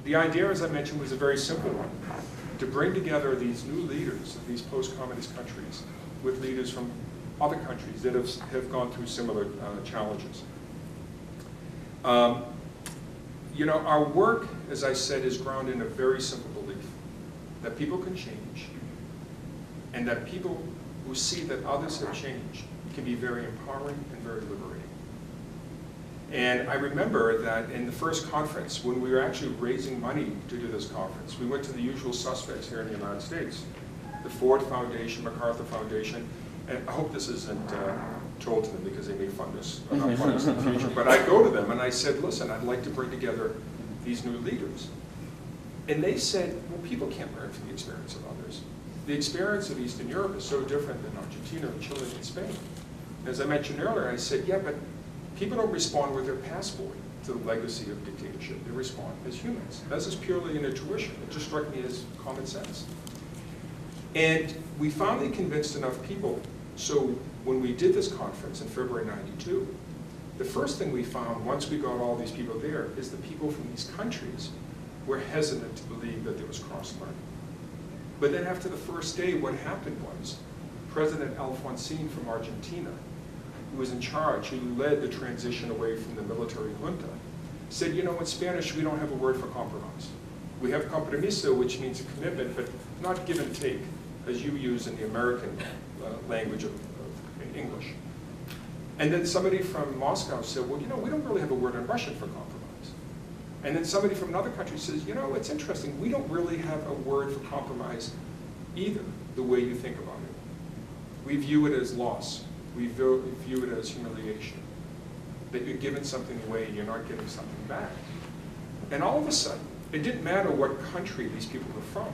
The idea, as I mentioned, was a very simple one, to bring together these new leaders of these post-communist countries with leaders from other countries that have gone through similar challenges. You know, our work, as I said, is grounded in a very simple belief that people can change, and that people who see that others have changed can be very empowering and very liberating. And I remember that in the first conference, when we were actually raising money to do this conference, we went to the usual suspects here in the United States, the Ford Foundation, MacArthur Foundation, and I hope this isn't told to them because they may fund us, or not fund us in the future, but I go to them and I said, listen, I'd like to bring together these new leaders. And they said, well, people can't learn from the experience of others. The experience of Eastern Europe is so different than Argentina, Chile, and Spain. As I mentioned earlier, I said, yeah, but people don't respond with their passport to the legacy of dictatorship. They respond as humans. This is purely an intuition. It just struck me as common sense. And we finally convinced enough people. So when we did this conference in February '92, the first thing we found once we got all these people there is the people from these countries were hesitant to believe that there was cross-learning. But then after the first day, what happened was President Alfonsín from Argentina, who was in charge, who led the transition away from the military junta, said, you know, in Spanish, we don't have a word for compromise. We have compromiso, which means a commitment, but not give and take, as you use in the American language of in English. And then somebody from Moscow said, well, you know, we don't really have a word in Russian for compromise. And then somebody from another country says, you know, it's interesting, we don't really have a word for compromise either, the way you think about it. We view it as loss. We view it as humiliation, that you're giving something away and you're not getting something back. And all of a sudden, it didn't matter what country these people were from.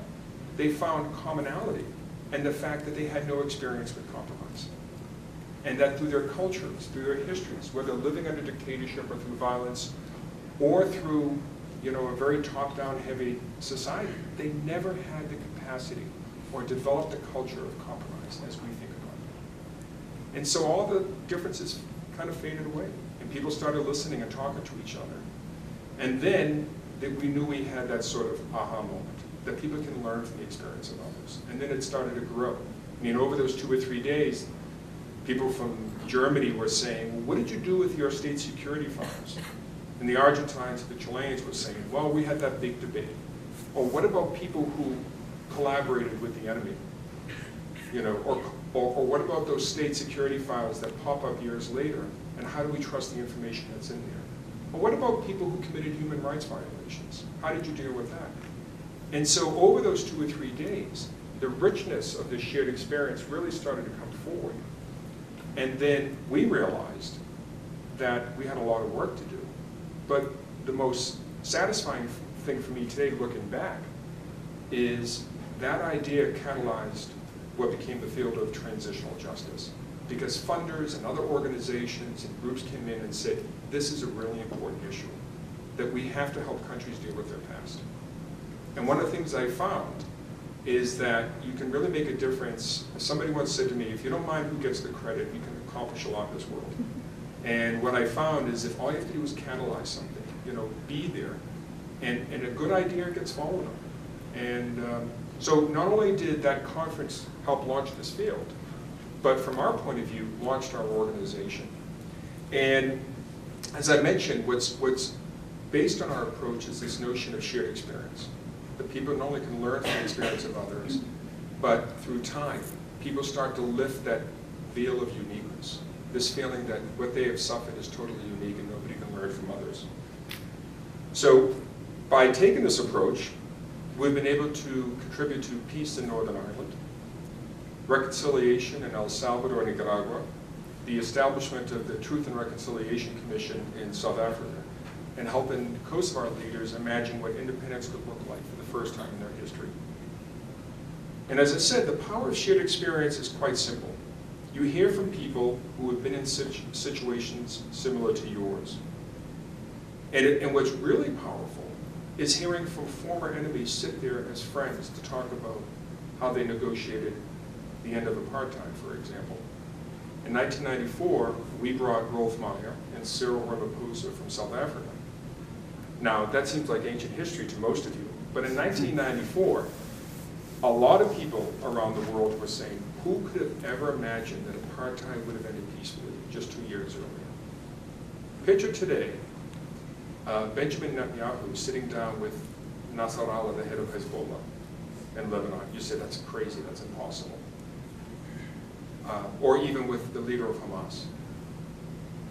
They found commonality and the fact that they had no experience with compromise. And that through their cultures, through their histories, whether living under dictatorship or through violence, or through, you know, a very top-down heavy society, they never had the capacity or developed a culture of compromise as we think about it. And so all the differences kind of faded away, and people started listening and talking to each other. And then we knew we had that sort of aha moment, that people can learn from the experience of others. And then it started to grow. I mean, over those 2 or 3 days, people from Germany were saying, well, what did you do with your state security firms? And the Argentines and the Chileans were saying, well, we had that big debate. Or what about people who collaborated with the enemy? You know, or what about those state security files that pop up years later, and how do we trust the information that's in there? Or what about people who committed human rights violations? How did you deal with that? And so over those 2 or 3 days, the richness of this shared experience really started to come forward. And then we realized that we had a lot of work to do. But the most satisfying thing for me today, looking back, is that idea catalyzed what became the field of transitional justice. Because funders and other organizations and groups came in and said, this is a really important issue, that we have to help countries deal with their past. And one of the things I found is that you can really make a difference. Somebody once said to me, if you don't mind who gets the credit, you can accomplish a lot in this world. And what I found is if all you have to do is catalyze something, you know, be there, and a good idea gets followed up. And so not only did that conference help launch this field, but from our point of view, launched our organization. And as I mentioned, what's based on our approach is this notion of shared experience. That people not only can learn from the experience of others, but through time, people start to lift that veil of uniqueness. This feeling that what they have suffered is totally unique and nobody can learn from others. So by taking this approach, we've been able to contribute to peace in Northern Ireland, reconciliation in El Salvador and Nicaragua, the establishment of the Truth and Reconciliation Commission in South Africa, and helping Kosovar leaders imagine what independence could look like for the first time in their history. And as I said, the power of shared experience is quite simple. You hear from people who have been in situations similar to yours. And what's really powerful is hearing from former enemies sit there as friends to talk about how they negotiated the end of apartheid, for example. In 1994, we brought Rolf Meyer and Cyril Ramaphosa from South Africa. Now, that seems like ancient history to most of you, but in 1994, a lot of people around the world were saying, who could have ever imagined that apartheid would have ended peacefully just 2 years earlier? Picture today, Benjamin Netanyahu sitting down with Nasrallah, the head of Hezbollah in Lebanon. You say, that's crazy, that's impossible. Or even with the leader of Hamas.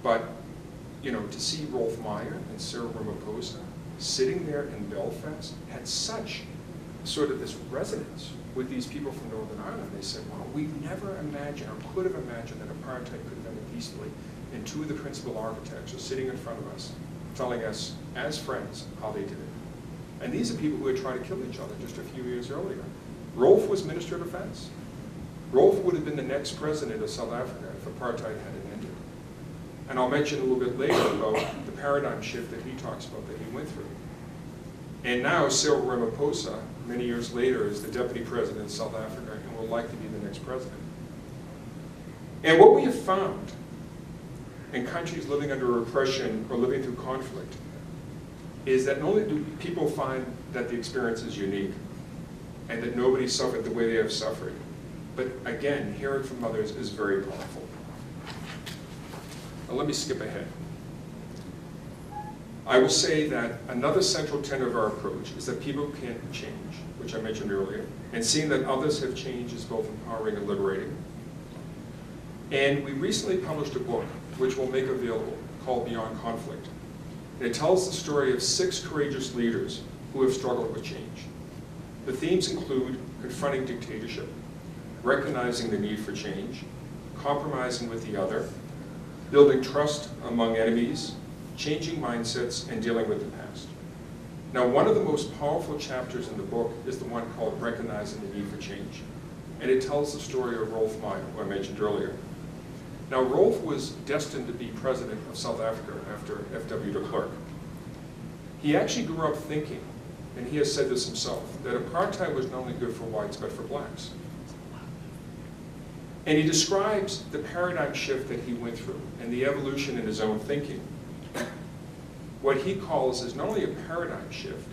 But, you know, to see Rolf Meyer and Cyril Ramaphosa sitting there in Belfast had such sort of this resonance with these people from Northern Ireland. They said, well, we never imagined or could have imagined that apartheid could have ended peacefully. And two of the principal architects are sitting in front of us, telling us, as friends, how they did it. And these are people who had tried to kill each other just a few years earlier. Rolf was Minister of Defense. Rolf would have been the next president of South Africa if apartheid hadn't ended. And I'll mention a little bit later about the paradigm shift that he talks about that he went through. And now Cyril Ramaphosa, many years later, is the deputy president of South Africa and will likely be the next president. And what we have found in countries living under repression or living through conflict is that not only do people find that the experience is unique and that nobody suffered the way they have suffered, but again, hearing from others is very powerful. Now let me skip ahead. I will say that another central tenet of our approach is that people can change, which I mentioned earlier, and seeing that others have changed is both empowering and liberating. And we recently published a book, which we'll make available, called Beyond Conflict. And it tells the story of 6 courageous leaders who have struggled with change. The themes include confronting dictatorship, recognizing the need for change, compromising with the other, building trust among enemies, changing mindsets, and dealing with the past. Now, one of the most powerful chapters in the book is the one called Recognizing the Need for Change. And it tells the story of Rolf Meyer, who I mentioned earlier. Now, Rolf was destined to be president of South Africa after F.W. de Klerk. He actually grew up thinking, and he has said this himself, that apartheid was not only good for whites, but for blacks. And he describes the paradigm shift that he went through and the evolution in his own thinking. What he calls is not only a paradigm shift,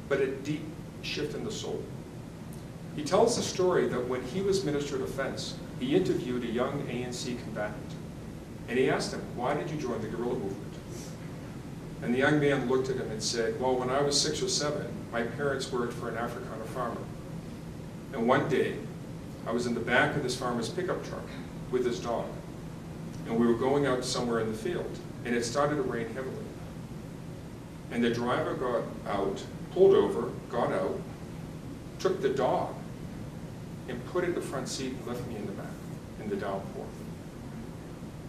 but a deep shift in the soul. He tells the story that when he was Minister of Defense, he interviewed a young ANC combatant. And he asked him, why did you join the guerrilla movement? And the young man looked at him and said, well, when I was 6 or 7, my parents worked for an Afrikaner farmer. And one day, I was in the back of this farmer's pickup truck with his dog. And we were going out somewhere in the field, and it started to rain heavily. And the driver got out, pulled over, got out, took the dog, and put it in the front seat and left me in the back, in the downpour.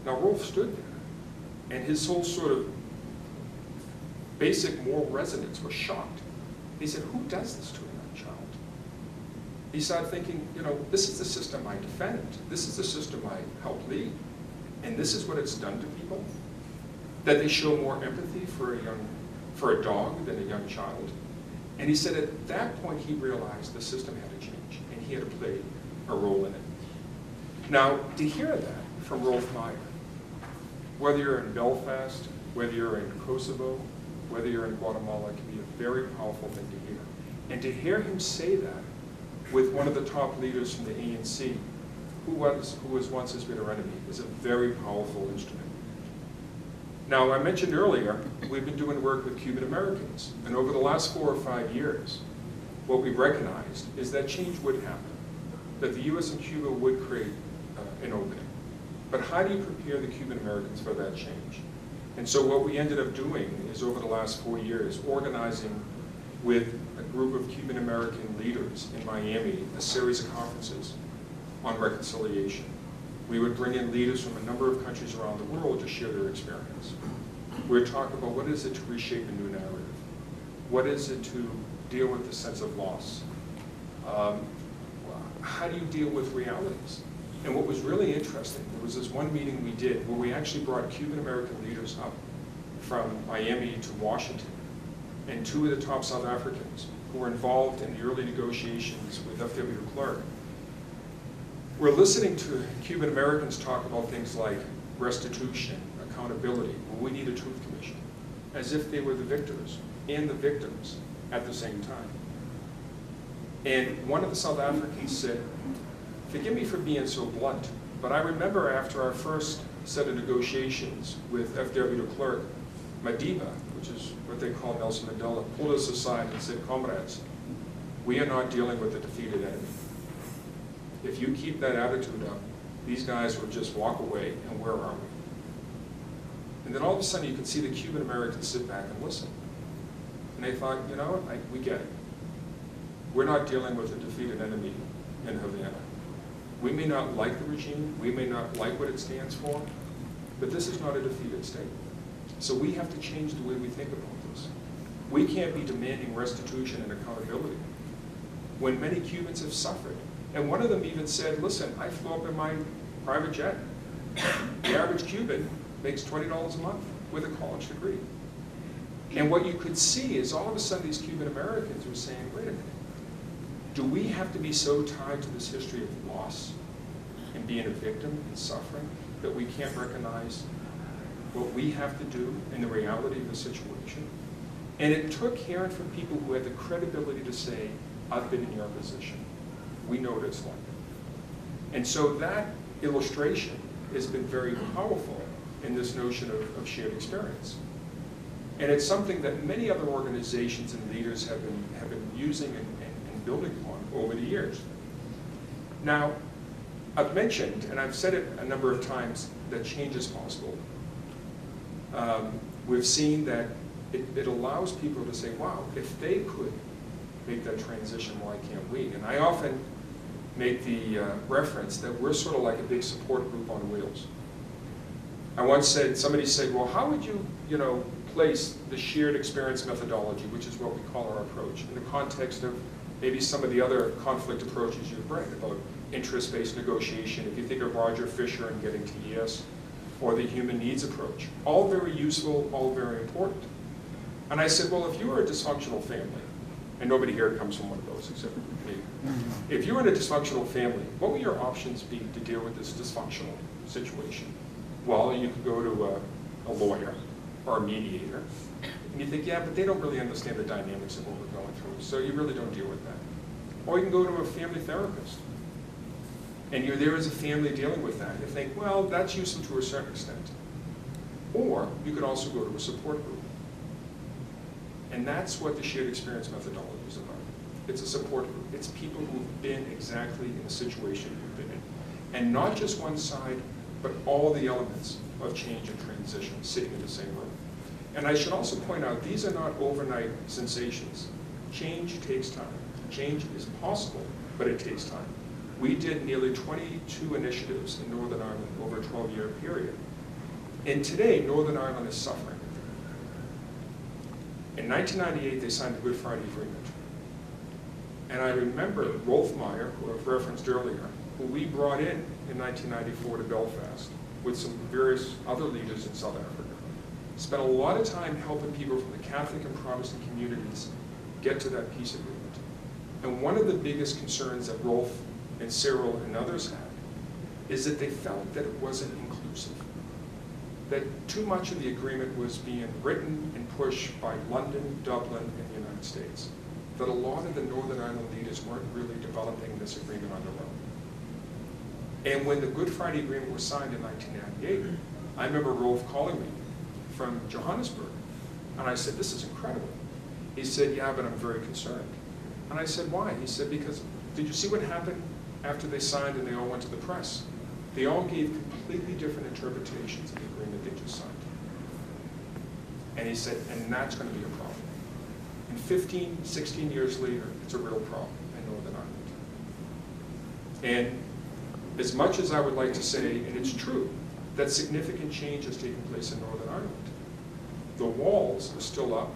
Now, Rolf stood there, and his whole sort of basic moral resonance was shocked. He said, who does this to a young child? He started thinking, you know, this is the system I defend. This is the system I help lead. And this is what it's done to people? That they show more empathy for a dog than a young child? And he said at that point he realized the system had to change, and he had to play a role in it. Now, to hear that from Rolf Meyer, whether you're in Belfast, whether you're in Kosovo, whether you're in Guatemala, can be a very powerful thing to hear. And to hear him say that with one of the top leaders from the ANC, who was once his bitter enemy, is a very powerful instrument. Now, I mentioned earlier, we've been doing work with Cuban Americans, and over the last 4 or 5 years, what we've recognized is that change would happen, that the US and Cuba would create an opening. But how do you prepare the Cuban Americans for that change? And so what we ended up doing is, over the last 4 years, organizing with a group of Cuban American leaders in Miami a series of conferences on reconciliation. We would bring in leaders from a number of countries around the world to share their experience. We would talk about what is it to reshape a new narrative? What is it to deal with the sense of loss? How do you deal with realities? And what was really interesting, there was this one meeting we did where we actually brought Cuban American leaders up from Miami to Washington, and 2 of the top South Africans who were involved in the early negotiations with F.W. de Klerk. We're listening to Cuban Americans talk about things like restitution, accountability, well, we need a truth commission. as if they were the victors and the victims at the same time. And one of the South Africans said, "Forgive me for being so blunt, but I remember after our first set of negotiations with F.W. de Klerk, Madiba, which is what they call Nelson Mandela, pulled us aside and said, 'Comrades, we are not dealing with a defeated enemy. If you keep that attitude up, these guys will just walk away, and where are we?'" And then all of a sudden you could see the Cuban Americans sit back and listen. And they thought, you know, we get it. We're not dealing with a defeated enemy in Havana. We may not like the regime, we may not like what it stands for, but this is not a defeated state. So we have to change the way we think about this. We can't be demanding restitution and accountability when many Cubans have suffered. And one of them even said, listen, I flew up in my private jet. The average Cuban makes $20 a month with a college degree. And what you could see is all of a sudden these Cuban Americans were saying, wait a minute, do we have to be so tied to this history of loss and being a victim and suffering that we can't recognize what we have to do in the reality of the situation? And it took hearing from people who had the credibility to say, I've been in your position. We know what it's like. And so that illustration has been very powerful in this notion of shared experience. And it's something that many other organizations and leaders have been using and building upon over the years. Now, I've mentioned, and I've said it a number of times, that change is possible. We've seen that it allows people to say, wow, if they could make that transition, why can't we? And I often make the reference that we're sort of like a big support group on wheels. I once said, somebody said, well, how would you, place the shared experience methodology, which is what we call our approach, in the context of maybe some of the other conflict approaches you've read about interest-based negotiation, if you think of Roger Fisher and getting to yes, or the human needs approach. All very useful, all very important. And I said, well, if you were a dysfunctional family, and nobody here comes from one of those except me. If you were in a dysfunctional family, what would your options be to deal with this dysfunctional situation? Well, you could go to a lawyer or a mediator, and you think, yeah, but they don't really understand the dynamics of what we're going through, so you really don't deal with that. Or you can go to a family therapist, and you're there as a family dealing with that. You think, well, that's useful to a certain extent. Or you could also go to a support group. And that's what the shared experience methodology is about. It's a support group. It's people who've been exactly in the situation you've been in. And not just one side, but all the elements of change and transition sitting in the same room. And I should also point out, these are not overnight sensations. Change takes time. Change is possible, but it takes time. We did nearly 22 initiatives in Northern Ireland over a 12-year period. And today, Northern Ireland is suffering. In 1998, they signed the Good Friday Agreement. And I remember Rolf Meyer, who I've referenced earlier, who we brought in 1994 to Belfast with some various other leaders in South Africa, spent a lot of time helping people from the Catholic and Protestant communities get to that peace agreement. And one of the biggest concerns that Rolf and Cyril and others had is that they felt that it wasn't inclusive, that too much of the agreement was being written and pushed by London, Dublin, and the United States, that a lot of the Northern Ireland leaders weren't really developing this agreement on their own. And when the Good Friday Agreement was signed in 1998, I remember Rolf calling me from Johannesburg, and I said, this is incredible. He said, yeah, but I'm very concerned. And I said, why? He said, because did you see what happened after they signed and they all went to the press? They all gave completely different interpretations of the agreement they just signed. And he said, and that's going to be a problem. And 15, 16 years later, it's a real problem in Northern Ireland. And as much as I would like to say, and it's true, that significant change has taken place in Northern Ireland. The walls are still up.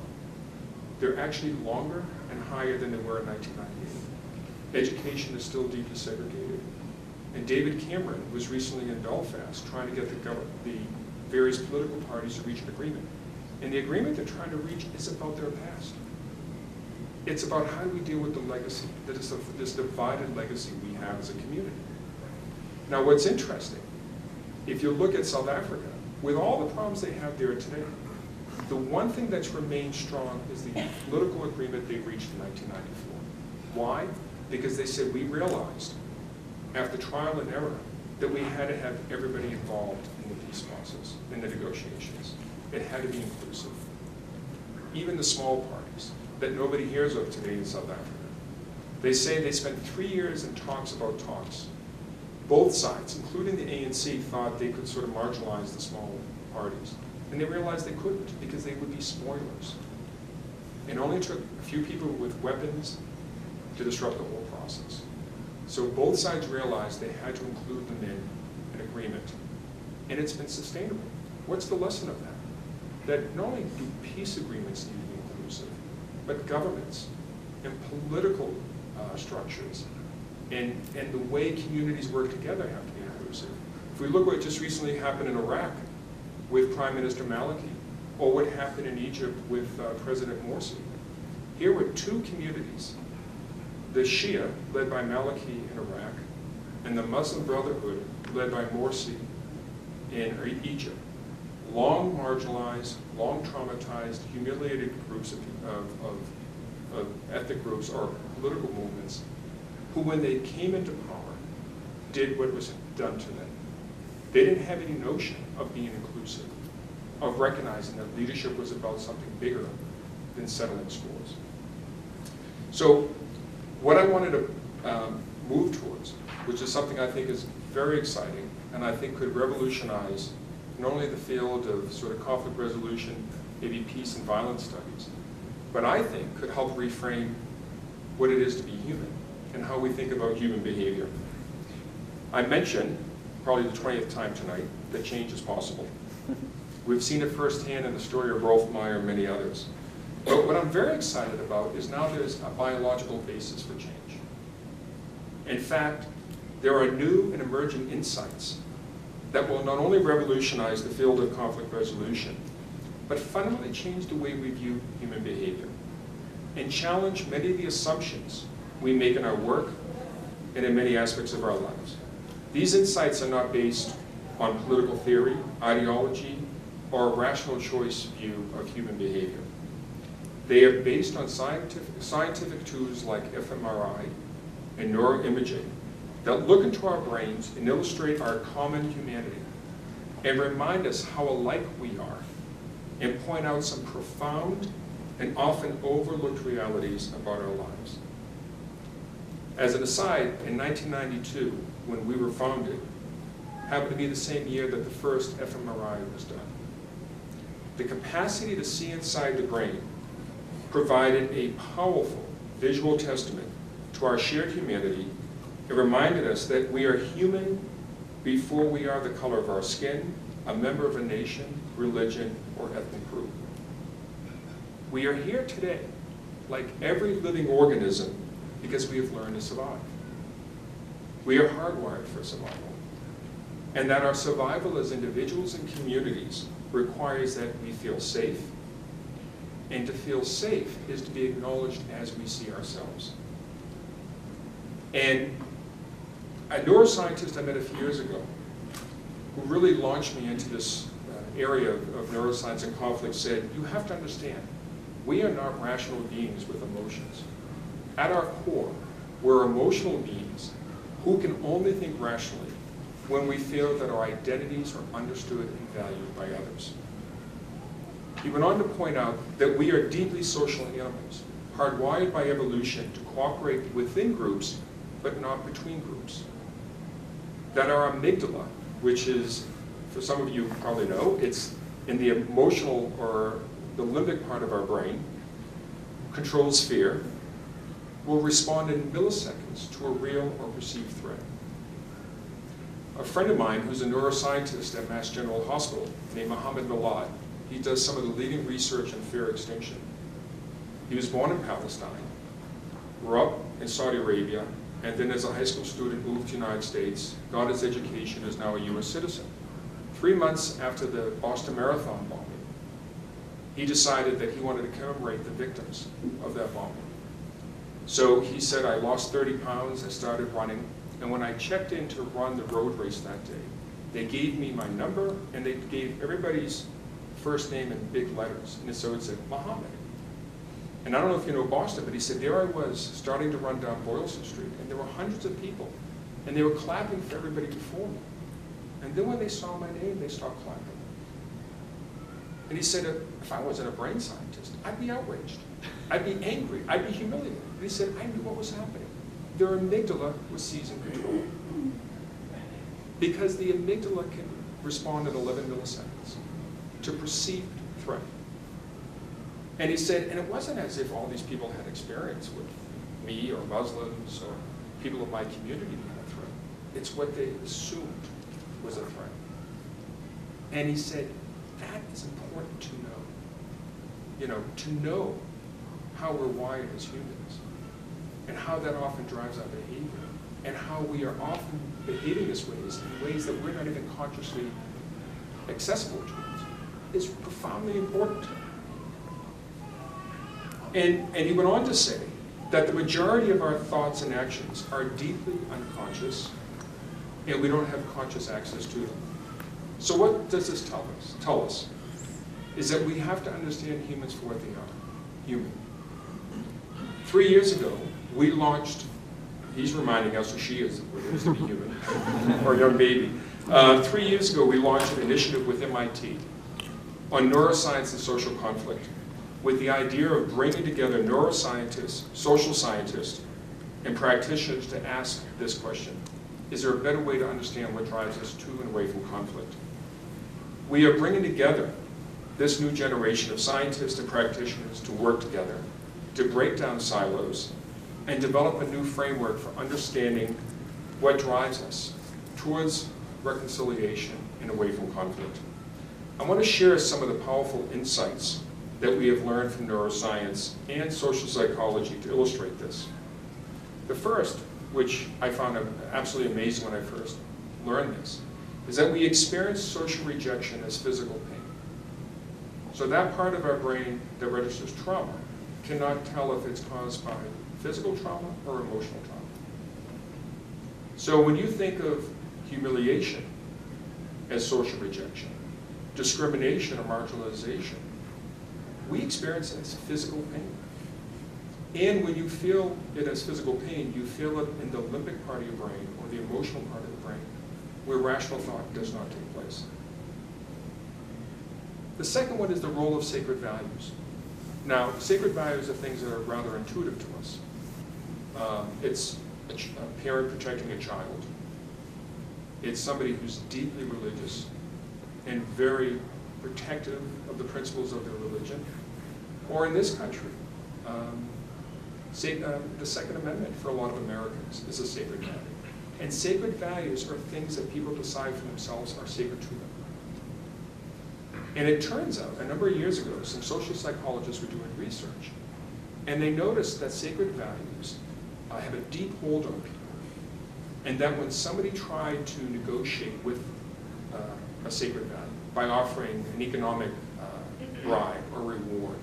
They're actually longer and higher than they were in 1998. Education is still deeply segregated. And David Cameron was recently in Belfast trying to get the various political parties to reach an agreement. And the agreement they're trying to reach is about their past. It's about how do we deal with the legacy, this divided legacy we have as a community. Now what's interesting, if you look at South Africa, with all the problems they have there today, The one thing that's remained strong is the political agreement they reached in 1994. Why? Because they said, we realized, after trial and error, that we had to have everybody involved in the peace process, in the negotiations. It had to be inclusive. Even the small parties that nobody hears of today in South Africa. They say they spent 3 years in talks about talks. Both sides, including the ANC, thought they could sort of marginalize the small parties. And they realized they couldn't because they would be spoilers. It only took a few people with weapons to disrupt the whole process. So both sides realized they had to include them in an agreement. And it's been sustainable. What's the lesson of that? That not only do peace agreements need to be inclusive, but governments and political structures and the way communities work together have to be inclusive. If we look what just recently happened in Iraq with Prime Minister Maliki, or what happened in Egypt with President Morsi, here were two communities, the Shia, led by Maliki in Iraq, and the Muslim Brotherhood, led by Morsi in Egypt. Long marginalized, long traumatized, humiliated groups of ethnic groups or political movements who, when they came into power, did what was done to them. They didn't have any notion of being inclusive, of recognizing that leadership was about something bigger than settling scores. So what I wanted to move towards, which is something I think is very exciting and I think could revolutionize not only the field of sort of conflict resolution, maybe peace and violence studies, but I think could help reframe what it is to be human and how we think about human behavior. I mentioned, probably the 20th time tonight, that change is possible. We've seen it firsthand in the story of Rolf Meyer and many others. But what I'm very excited about is now there's a biological basis for change. In fact, there are new and emerging insights that will not only revolutionize the field of conflict resolution, but fundamentally change the way we view human behavior and challenge many of the assumptions we make in our work and in many aspects of our lives. These insights are not based on political theory, ideology, or a rational choice view of human behavior. They are based on scientific tools like fMRI and neuroimaging that look into our brains and illustrate our common humanity and remind us how alike we are and point out some profound and often overlooked realities about our lives. As an aside, in 1992, when we were founded, happened to be the same year that the first fMRI was done. The capacity to see inside the brain provided a powerful visual testament to our shared humanity. It reminded us that we are human before we are the color of our skin, a member of a nation, religion, or ethnic group. We are here today, like every living organism, because we have learned to survive. We are hardwired for survival. And that our survival as individuals and communities requires that we feel safe. And to feel safe is to be acknowledged as we see ourselves. And a neuroscientist I met a few years ago, who really launched me into this area of neuroscience and conflict, said, you have to understand, we are not rational beings with emotions. At our core, we're emotional beings who can only think rationally when we feel that our identities are understood and valued by others. He went on to point out that we are deeply social animals, hardwired by evolution to cooperate within groups, but not between groups. That our amygdala, which is, for some of you probably know, it's in the emotional or the limbic part of our brain, controls fear, will respond in milliseconds to a real or perceived threat. A friend of mine who's a neuroscientist at Mass General Hospital named Mohammed Milad, he does some of the leading research on fear extinction. He was born in Palestine, grew up in Saudi Arabia, and then as a high school student moved to the United States, got his education, is now a US citizen. 3 months after the Boston Marathon bombing, he decided that he wanted to commemorate the victims of that bombing. So he said, I lost 30 pounds, I started running, and when I checked in to run the road race that day, they gave me my number and they gave everybody's first name in big letters. And so it said, Muhammad. And I don't know if you know Boston, but he said, there I was starting to run down Boylston Street, and there were hundreds of people, and they were clapping for everybody before me. And then when they saw my name, they stopped clapping. And he said, if I wasn't a brain scientist, I'd be outraged. I'd be angry. I'd be humiliated. And he said, I knew what was happening. Their amygdala was seizing control. Because the amygdala can respond in 11 milliseconds to perceived threat. And he said, and it wasn't as if all these people had experience with me or Muslims or people in my community being a threat. It's what they assumed was a threat. And he said, that is important to know. You know, to know how we're wired as humans and how that often drives our behavior and how we are often behaving in ways that we're not even consciously accessible towards is profoundly important. And he went on to say that the majority of our thoughts and actions are deeply unconscious and we don't have conscious access to them. So what does this tell us? Is that we have to understand humans for what they are, human. 3 years ago, we launched, he's reminding us, or she is, what it is to be human, or a young baby. 3 years ago, we launched an initiative with MIT on neuroscience and social conflict, with the idea of bringing together neuroscientists, social scientists, and practitioners to ask this question: is there a better way to understand what drives us to and away from conflict? We are bringing together this new generation of scientists and practitioners to work together, to break down silos, and develop a new framework for understanding what drives us towards reconciliation and away from conflict. I want to share some of the powerful insights that we have learned from neuroscience and social psychology to illustrate this. The first, which I found absolutely amazing when I first learned this, is that we experience social rejection as physical pain. So that part of our brain that registers trauma cannot tell if it's caused by physical trauma or emotional trauma. So when you think of humiliation as social rejection, discrimination or marginalization, we experience it as physical pain. And when you feel it as physical pain, you feel it in the limbic part of your brain or the emotional part of the brain, where rational thought does not take place. The second one is the role of sacred values. Now, sacred values are things that are rather intuitive to us. It's a parent protecting a child. It's somebody who's deeply religious and very protective of the principles of their religion. Or in this country, the Second Amendment for a lot of Americans is a sacred value. And sacred values are things that people decide for themselves are sacred to them. And it turns out, a number of years ago, some social psychologists were doing research, and they noticed that sacred values have a deep hold on people. And that when somebody tried to negotiate with a sacred value by offering an economic bribe or reward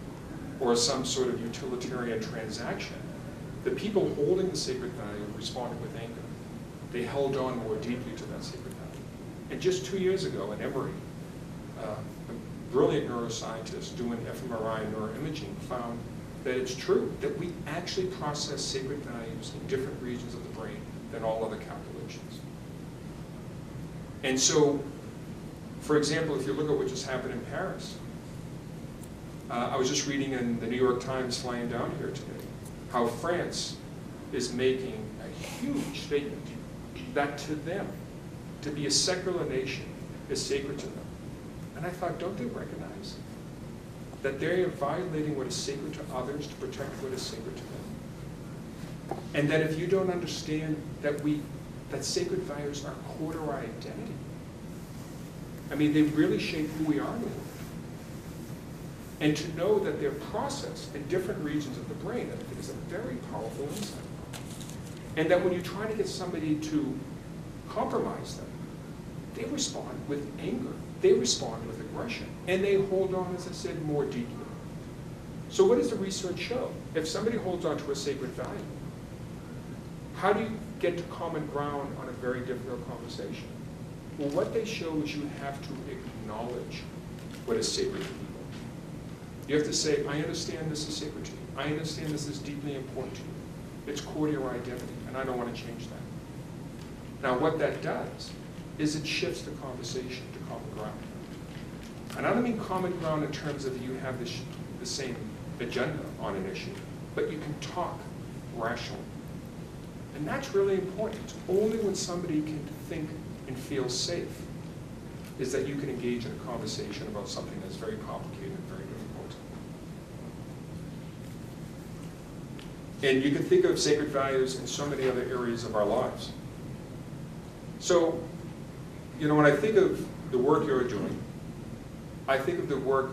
or some sort of utilitarian transaction, the people holding the sacred value responded with anger. They held on more deeply to that sacred value. And just 2 years ago in Emory, a brilliant neuroscientist doing fMRI and neuroimaging found that it's true that we actually process sacred values in different regions of the brain than all other calculations. And so, for example, if you look at what just happened in Paris, I was just reading in the New York Times flying down here today, how France is making a huge statement that to them, to be a secular nation is sacred to them. And I thought, don't they recognize that they are violating what is sacred to others to protect what is sacred to them? And that if you don't understand that sacred values are core to our identity, I mean, they really shape who we are in the world. And to know that they're processed in different regions of the brain, I think is a very powerful insight. And that when you try to get somebody to compromise them, they respond with anger. They respond with aggression. And they hold on, as I said, more deeply. So what does the research show? If somebody holds on to a sacred value, how do you get to common ground on a very difficult conversation? Well, what they show is you have to acknowledge what is sacred to people. You have to say, I understand this is sacred to you. I understand this is deeply important to you. It's core to your identity, and I don't want to change that. Now, what that does is it shifts the conversation to common ground. And I don't mean common ground in terms of you have the same agenda on an issue, but you can talk rationally. And that's really important. It's only when somebody can think and feel safe is that you can engage in a conversation about something that's very complicated and very difficult. And you can think of sacred values in so many other areas of our lives. So, when I think of the work you're doing, I think of the work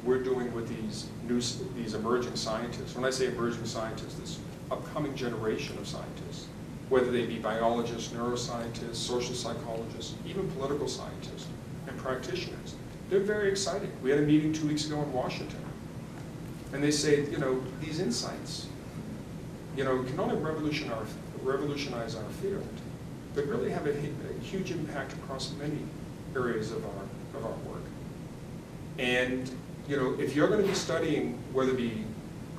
we're doing with these emerging scientists. When I say emerging scientists, this upcoming generation of scientists, whether they be biologists, neuroscientists, social psychologists, even political scientists, and practitioners. They're very exciting. We had a meeting 2 weeks ago in Washington, and they say, these insights, can only revolutionize our field, but really have a huge impact across many areas of our work. And if you're going to be studying whether it be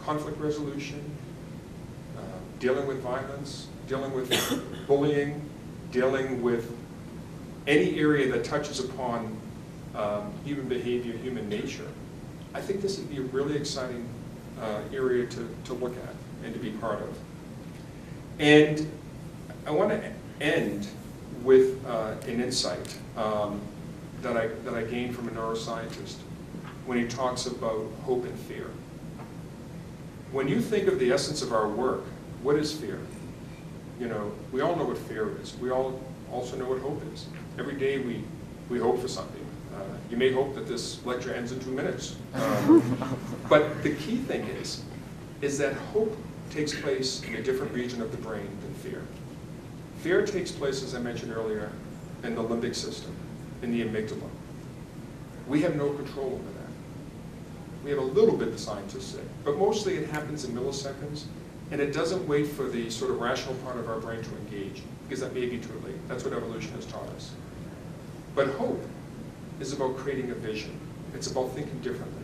conflict resolution, dealing with violence, dealing with bullying, dealing with any area that touches upon human behavior, human nature, I think this would be a really exciting area to look at and to be part of. And I want to end with an insight that I gained from a neuroscientist when he talks about hope and fear. When you think of the essence of our work, what is fear? We all know what fear is. We all also know what hope is. Every day we hope for something. You may hope that this lecture ends in 2 minutes. But the key thing is that hope takes place in a different region of the brain than fear. Fear takes place, as I mentioned earlier, in the limbic system, in the amygdala. We have no control over that. We have a little bit, the scientists say, but mostly it happens in milliseconds, and it doesn't wait for the sort of rational part of our brain to engage, because that may be too late. That's what evolution has taught us. But hope is about creating a vision. It's about thinking differently.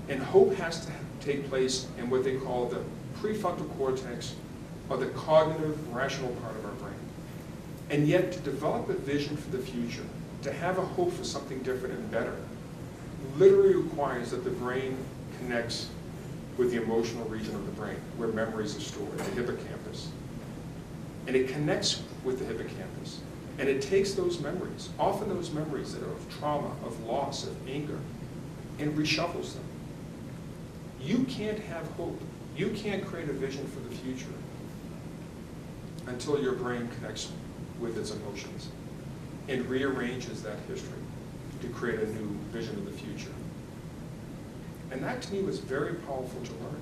And hope has to take place in what they call the prefrontal cortex, or the cognitive, rational part of our brain. And yet, to develop a vision for the future, to have a hope for something different and better, literally requires that the brain connects with the emotional region of the brain, where memories are stored, the hippocampus. And it connects with the hippocampus. And it takes those memories, often those memories that are of trauma, of loss, of anger, and reshuffles them. You can't have hope. You can't create a vision for the future until your brain connects with its emotions and rearranges that history to create a new vision of the future. And that to me was very powerful to learn.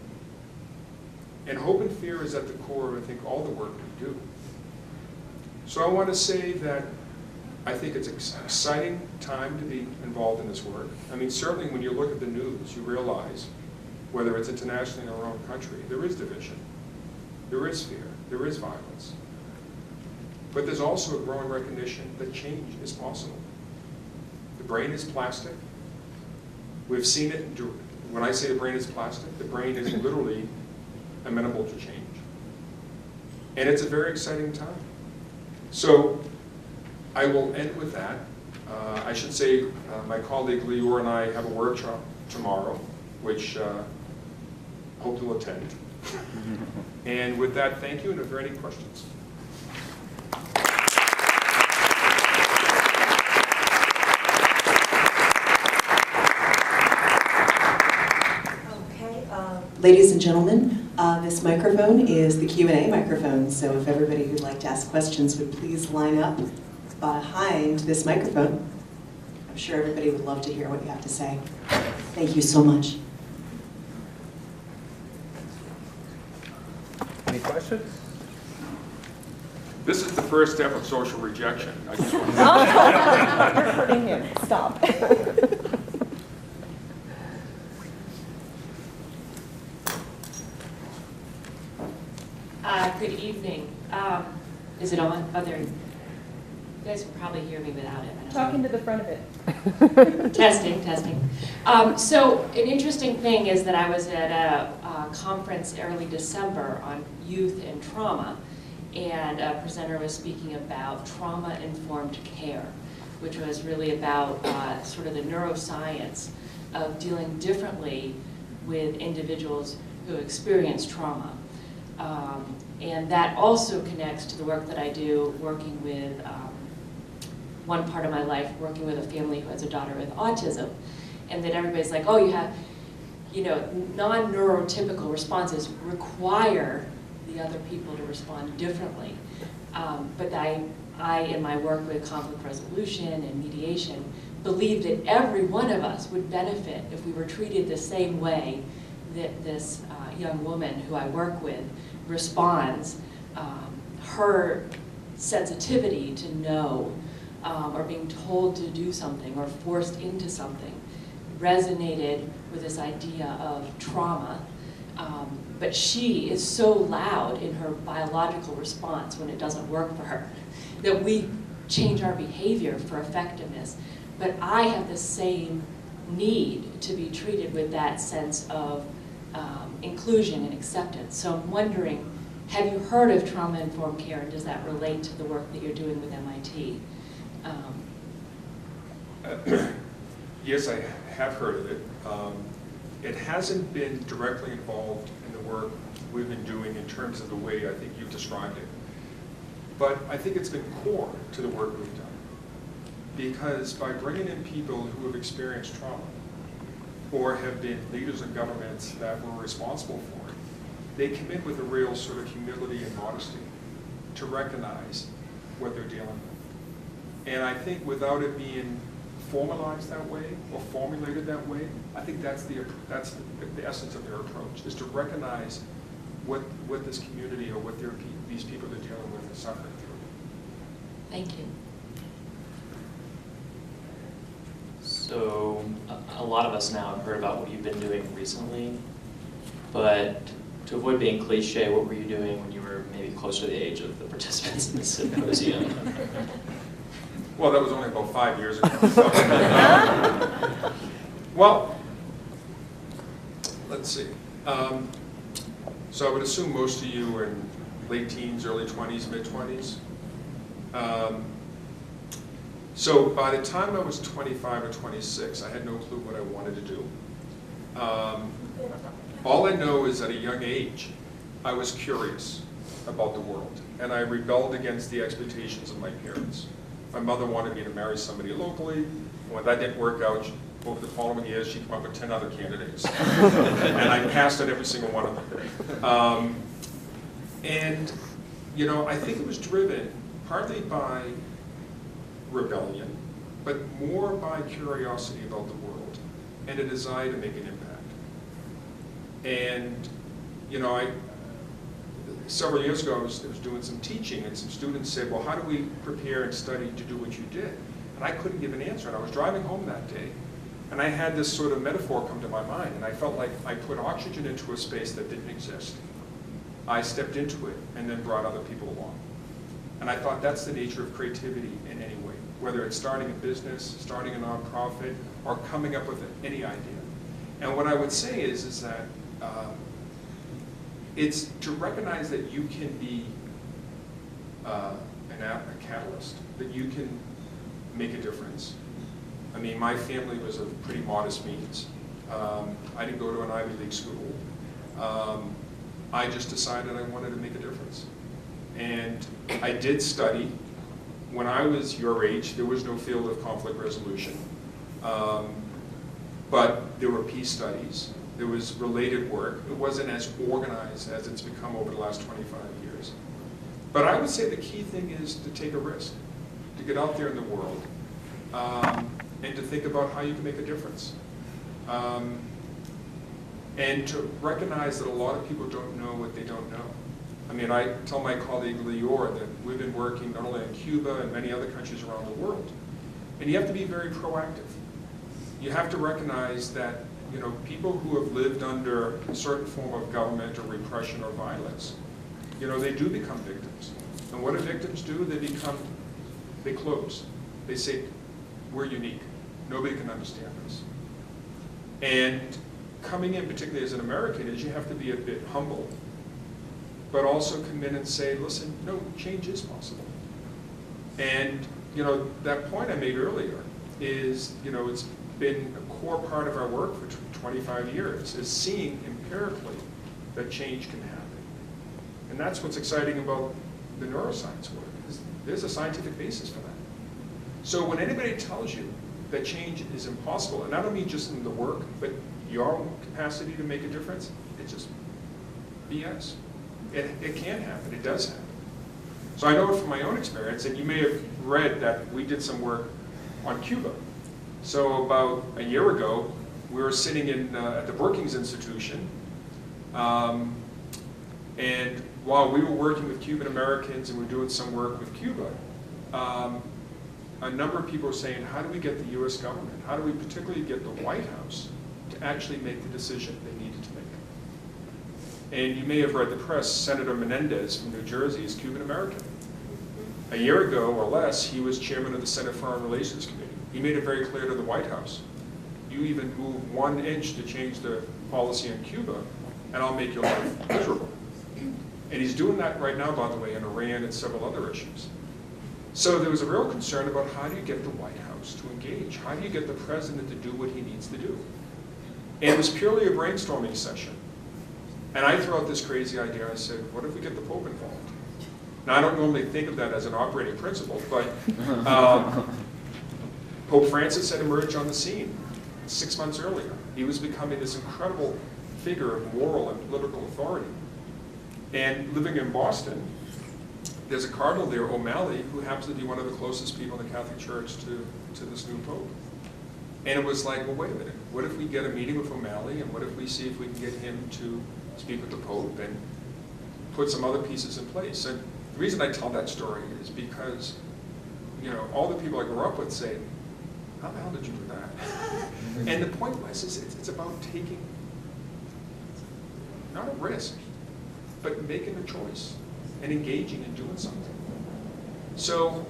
And hope and fear is at the core of, I think, all the work we do. So I want to say that I think it's an exciting time to be involved in this work. I mean, certainly when you look at the news, you realize, whether it's internationally in our own country, there is division, there is fear, there is violence. But there's also a growing recognition that change is possible. The brain is plastic. We've seen it. When I say the brain is plastic, the brain is literally amenable to change. And it's a very exciting time. So I will end with that. I should say my colleague Lior and I have a workshop tomorrow, which I hope you'll attend. And with that, thank you, and if there are any questions. Ladies and gentlemen, this microphone is the Q&A microphone, so if everybody who'd like to ask questions would please line up behind this microphone. I'm sure everybody would love to hear what you have to say. Thank you so much. Any questions? This is the first step of social rejection. I just want to You're hurting him. Stop. Good evening. Is it on? Oh, there. guys can probably hear me without it. I don't Talking know. to the front of it. Testing, testing. So an interesting thing is that I was at a conference early December on youth and trauma, and a presenter was speaking about trauma-informed care, which was really about sort of the neuroscience of dealing differently with individuals who experience trauma. And that also connects to the work that I do working with, one part of my life, working with a family who has a daughter with autism. And that everybody's like, oh, you have, you know, non-neurotypical responses require the other people to respond differently. But I, in my work with conflict resolution and mediation, believe that every one of us would benefit if we were treated the same way that this young woman who I work with responds. Her sensitivity to know or being told to do something or forced into something resonated with this idea of trauma. But she is so loud in her biological response when it doesn't work for her that we change our behavior for effectiveness. But I have the same need to be treated with that sense of inclusion and acceptance. So I'm wondering, have you heard of trauma-informed care, and does that relate to the work that you're doing with MIT? Yes, I have heard of it. It hasn't been directly involved in the work we've been doing in terms of the way I think you've described it. But I think it's been core to the work we've done. Because by bringing in people who have experienced trauma or have been leaders in governments that were responsible for it, they come in with a real sort of humility and modesty to recognize what they're dealing with. And I think without it being formalized that way or formulated that way, I think that's the essence of their approach, is to recognize what this community or what these people are dealing with and suffering through. Thank you. So a lot of us now have heard about what you've been doing recently, but to avoid being cliche, what were you doing when you were maybe closer to the age of the participants in the symposium? Well, that was only about 5 years ago. Well, let's see. So I would assume most of you are in late teens, early 20s, mid-20s. So by the time I was 25 or 26, I had no clue what I wanted to do. All I know is at a young age, I was curious about the world, and I rebelled against the expectations of my parents. My mother wanted me to marry somebody locally, and when that didn't work out, over the following years, she came up with 10 other candidates. And I passed on every single one of them. And, you know, I think it was driven partly by rebellion, but more by curiosity about the world and a desire to make an impact. And, you know, several years ago, I was doing some teaching, and some students said, well, how do we prepare and study to do what you did? And I couldn't give an answer, and I was driving home that day, and I had this sort of metaphor come to my mind, and I felt like I put oxygen into a space that didn't exist. I stepped into it, and then brought other people along. And I thought that's the nature of creativity in any way, whether it's starting a business, starting a nonprofit, or coming up with any idea. And what I would say is that it's to recognize that you can be a catalyst, that you can make a difference. I mean, my family was of pretty modest means. I didn't go to an Ivy League school. I just decided I wanted to make a difference. And I did study. When I was your age, there was no field of conflict resolution. But there were peace studies. There was related work. It wasn't as organized as it's become over the last 25 years. But I would say the key thing is to take a risk, to get out there in the world, and to think about how you can make a difference. And to recognize that a lot of people don't know what they don't know. I mean, I tell my colleague Lior that we've been working not only in Cuba and many other countries around the world. And you have to be very proactive. You have to recognize that, you know, people who have lived under a certain form of government or repression or violence, you know, they do become victims. And what do victims do? They become They close. They say, we're unique. Nobody can understand us. And coming in, particularly as an American, is you have to be a bit humble, but also come in and say, listen, no, change is possible. And that point I made earlier is, it's been a core part of our work for 25 years, is seeing empirically that change can happen. And that's what's exciting about the neuroscience work, is there's a scientific basis for that. So when anybody tells you that change is impossible, and I don't mean just in the work, but your own capacity to make a difference, it's just BS. It can happen, it does happen. So I know it from my own experience, and you may have read that we did some work on Cuba. So about a year ago, we were sitting at the Brookings Institution, and while we were working with Cuban Americans and we were doing some work with Cuba, a number of people were saying, how do we get the US government, how do we particularly get the White House to actually make the decision they needed to make? And you may have read the press, Senator Menendez from New Jersey is Cuban American. A year ago or less, he was chairman of the Senate Foreign Relations Committee. He made it very clear to the White House, you even move 1 inch to change the policy on Cuba, and I'll make your life miserable. And he's doing that right now, by the way, in Iran and several other issues. So there was a real concern about how do you get the White House to engage? How do you get the president to do what he needs to do? And it was purely a brainstorming session. And I threw out this crazy idea. I said, what if we get the Pope involved? Now, I don't normally think of that as an operating principle, but Pope Francis had emerged on the scene 6 months earlier. He was becoming this incredible figure of moral and political authority. And living in Boston, there's a cardinal there, O'Malley, who happens to be one of the closest people in the Catholic Church to this new Pope. And it was like, well, wait a minute. What if we get a meeting with O'Malley, and what if we see if we can get him to speak with the Pope and put some other pieces in place? And the reason I tell that story is because, all the people I grew up with say, how the hell did you do that? And the point was, it's about taking, not a risk, but making a choice and engaging and doing something. So,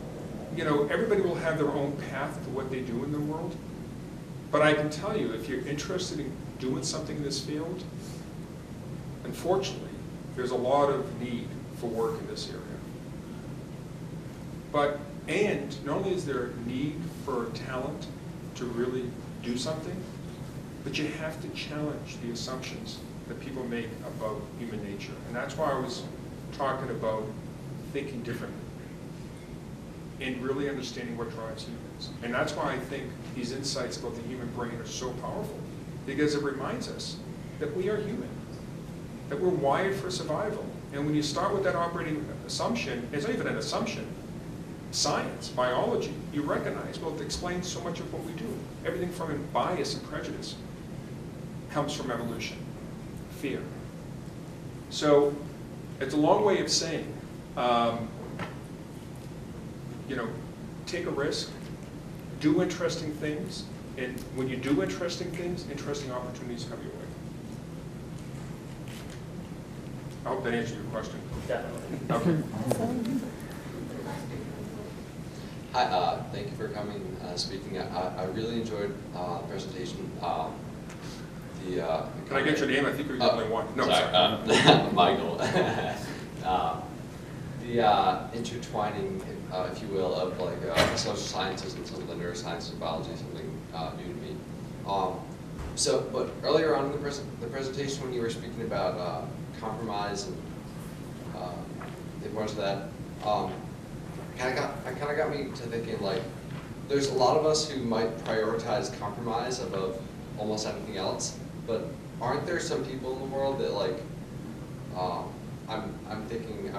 everybody will have their own path to what they do in the world. But I can tell you, if you're interested in doing something in this field, unfortunately, there's a lot of need for work in this area. And not only is there a need for talent to really do something, but you have to challenge the assumptions that people make about human nature. And that's why I was talking about thinking differently and really understanding what drives humans. And that's why I think these insights about the human brain are so powerful, because it reminds us that we are human, that we're wired for survival. And when you start with that operating assumption, it's not even an assumption, science, biology, you recognize, well, it explains so much of what we do. Everything from bias and prejudice comes from evolution, fear. So it's a long way of saying, take a risk, do interesting things, and when you do interesting things, interesting opportunities come your way. I hope that answered your question. Definitely. Okay. Hi, thank you for coming, speaking. I really enjoyed the presentation. Can I get your name? I think you're the only one. No, sorry. Michael. The intertwining, if you will, of the social sciences and some of the neurosciences and biology is something new to me. But earlier on in the presentation, when you were speaking about compromise and the importance of that, kind of got me to thinking, there's a lot of us who might prioritize compromise above almost anything else, but aren't there some people in the world that I'm thinking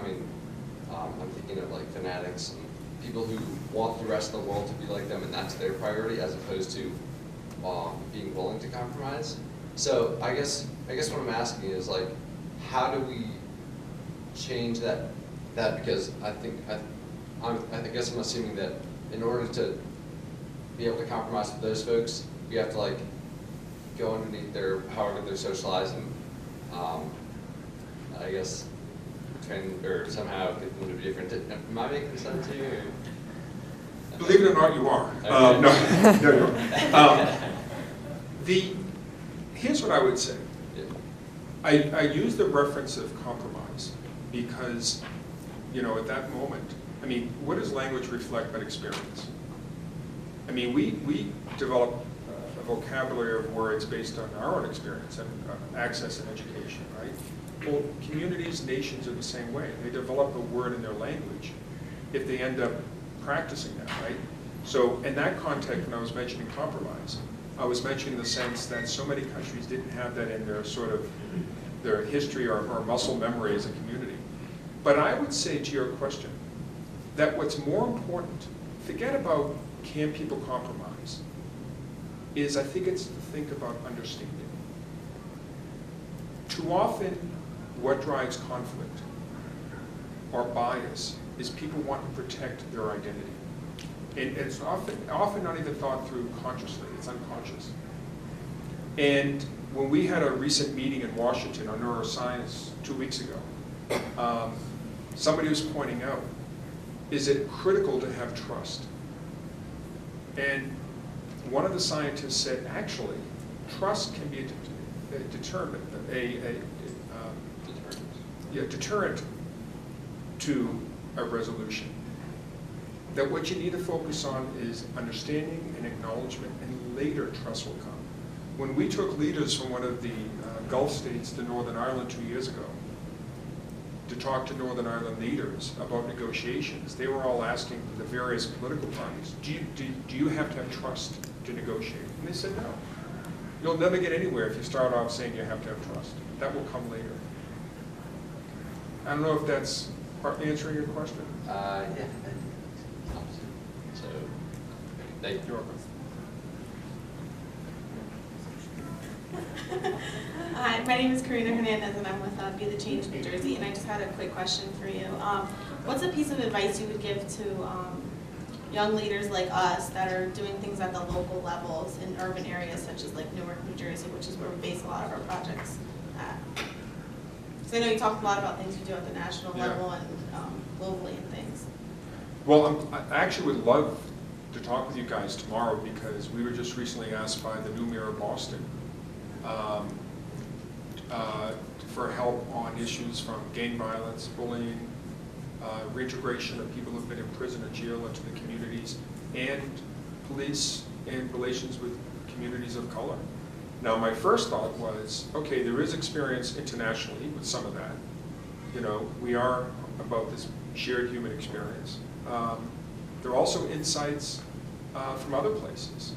of fanatics and people who want the rest of the world to be like them, and that's their priority, as opposed to being willing to compromise. So I guess what I'm asking is how do we change that? Because I guess I'm assuming that in order to be able to compromise with those folks, we have to go underneath however they're socializing. I guess train or somehow get them to be different. Am I making sense to you? Believe it or not, you are. Okay. No, you are. Here's what I would say. Yeah. I use the reference of compromise because, at that moment, what does language reflect but experience? We develop a vocabulary of words based on our own experience and access and education, right? Well, communities, nations are the same way. They develop a word in their language if they end up practicing that, right? So in that context, when I was mentioning compromise, I was mentioning the sense that so many countries didn't have that in their sort of their history or muscle memory as a community. But I would say to your question that what's more important, forget about can people compromise, is I think it's to think about understanding. Too often, what drives conflict or bias is people want to protect their identity. And it's often not even thought through consciously, it's unconscious. And when we had a recent meeting in Washington on neuroscience 2 weeks ago, somebody was pointing out, is it critical to have trust? And one of the scientists said, actually, trust can be a deterrent to a resolution. That what you need to focus on is understanding and acknowledgement, and later trust will come. When we took leaders from one of the Gulf states to Northern Ireland 2 years ago to talk to Northern Ireland leaders about negotiations, they were all asking the various political parties, do you have to have trust to negotiate? And they said no. You'll never get anywhere if you start off saying you have to have trust. That will come later. I don't know if that's partly answering your question. Yeah. So, thank you. You're welcome. Hi, my name is Karina Hernandez, and I'm with Be the Change New Jersey, and I just had a quick question for you. What's a piece of advice you would give to young leaders like us that are doing things at the local levels in urban areas such as like Newark, New Jersey, which is where we base a lot of our projects at? Because I know you talked a lot about things you do at the national Yeah. level and globally and things. Well, I actually would love to talk with you guys tomorrow because we were just recently asked by the New Mirror Boston for help on issues from gang violence, bullying, reintegration of people who've been in prison or jail into the communities, and police and relations with communities of color. Now, my first thought was, okay, there is experience internationally with some of that. We are about this shared human experience. There are also insights from other places,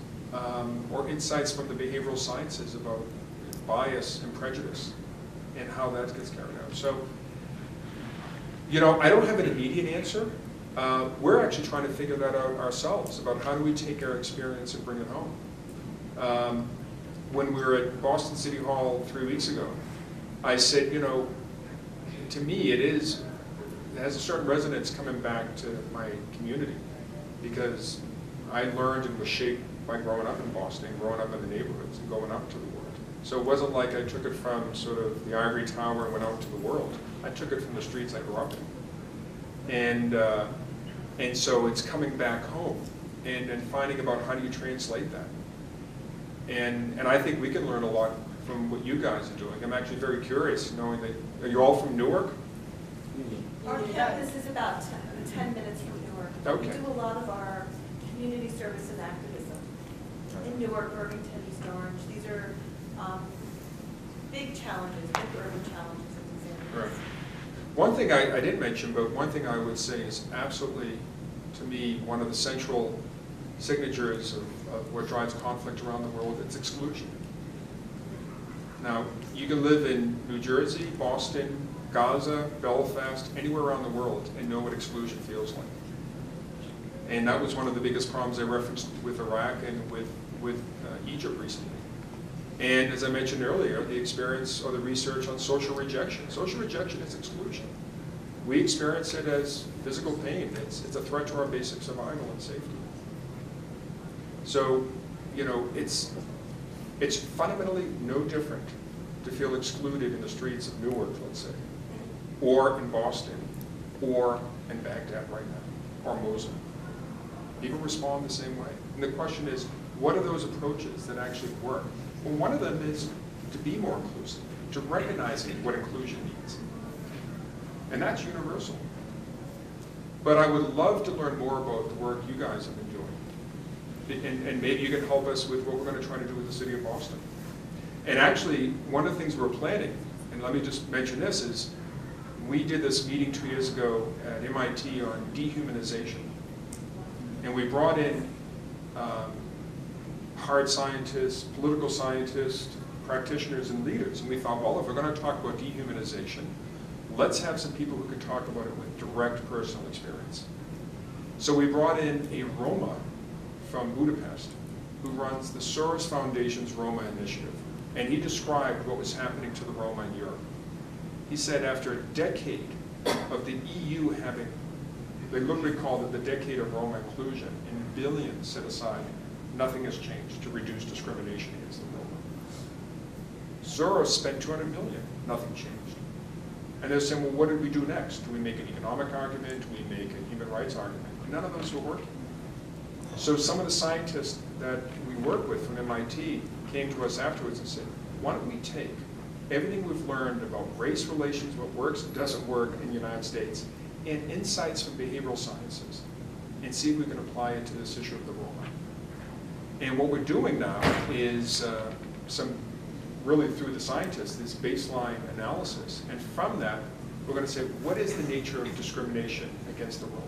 or insights from the behavioral sciences about bias and prejudice and how that gets carried out. So, I don't have an immediate answer. We're actually trying to figure that out ourselves, about how do we take our experience and bring it home. When we were at Boston City Hall 3 weeks ago, I said, to me it has a certain resonance coming back to my community, because I learned and was shaped by growing up in Boston, growing up in the neighborhoods and going up to the world. So it wasn't like I took it from sort of the ivory tower and went out to the world. I took it from the streets I grew up in. And so it's coming back home and finding about how do you translate that. And I think we can learn a lot from what you guys are doing. I'm actually very curious knowing that, are you all from Newark? Our campus is about 10 minutes from Newark. Okay. We do a lot of our community service and activism in Newark, Irvington, East Orange. These are big challenges, big urban challenges in these areas. Right. One thing I didn't mention, but one thing I would say is absolutely, to me, one of the central signatures of what drives conflict around the world, it's exclusion. Now, you can live in New Jersey, Boston, Gaza, Belfast, anywhere around the world and know what exclusion feels like. And that was one of the biggest problems I referenced with Iraq and with Egypt recently. And as I mentioned earlier, the experience or the research on social rejection. Social rejection is exclusion. We experience it as physical pain. It's a threat to our basic survival and safety. So, it's fundamentally no different to feel excluded in the streets of Newark, let's say, or in Boston, or in Baghdad right now, or Mosul. People respond the same way. And the question is, what are those approaches that actually work? Well, one of them is to be more inclusive, to recognize what inclusion means. And that's universal. But I would love to learn more about the work you guys have been doing. And maybe you can help us with what we're going to try to do with the city of Boston. And actually, one of the things we're planning, and let me just mention this, is we did this meeting 2 years ago at MIT on dehumanization. And we brought in hard scientists, political scientists, practitioners, and leaders. And we thought, well, if we're going to talk about dehumanization, let's have some people who can talk about it with direct personal experience. So we brought in a Roma from Budapest who runs the Soros Foundation's Roma Initiative. And he described what was happening to the Roma in Europe. He said after a decade of the EU having, they literally called it the decade of Roma inclusion, and billions set aside, nothing has changed to reduce discrimination against the Roma. Soros spent $200 million, nothing changed. And they're saying, well, what did we do next? Do we make an economic argument? Do we make a human rights argument? And none of those were working. So some of the scientists that we work with from MIT came to us afterwards and said, why don't we take everything we've learned about race relations, what works and doesn't work in the United States, and insights from behavioral sciences, and see if we can apply it to this issue of the Roma. And what we're doing now is really through the scientists, this baseline analysis. And from that, we're going to say, what is the nature of discrimination against the Roma?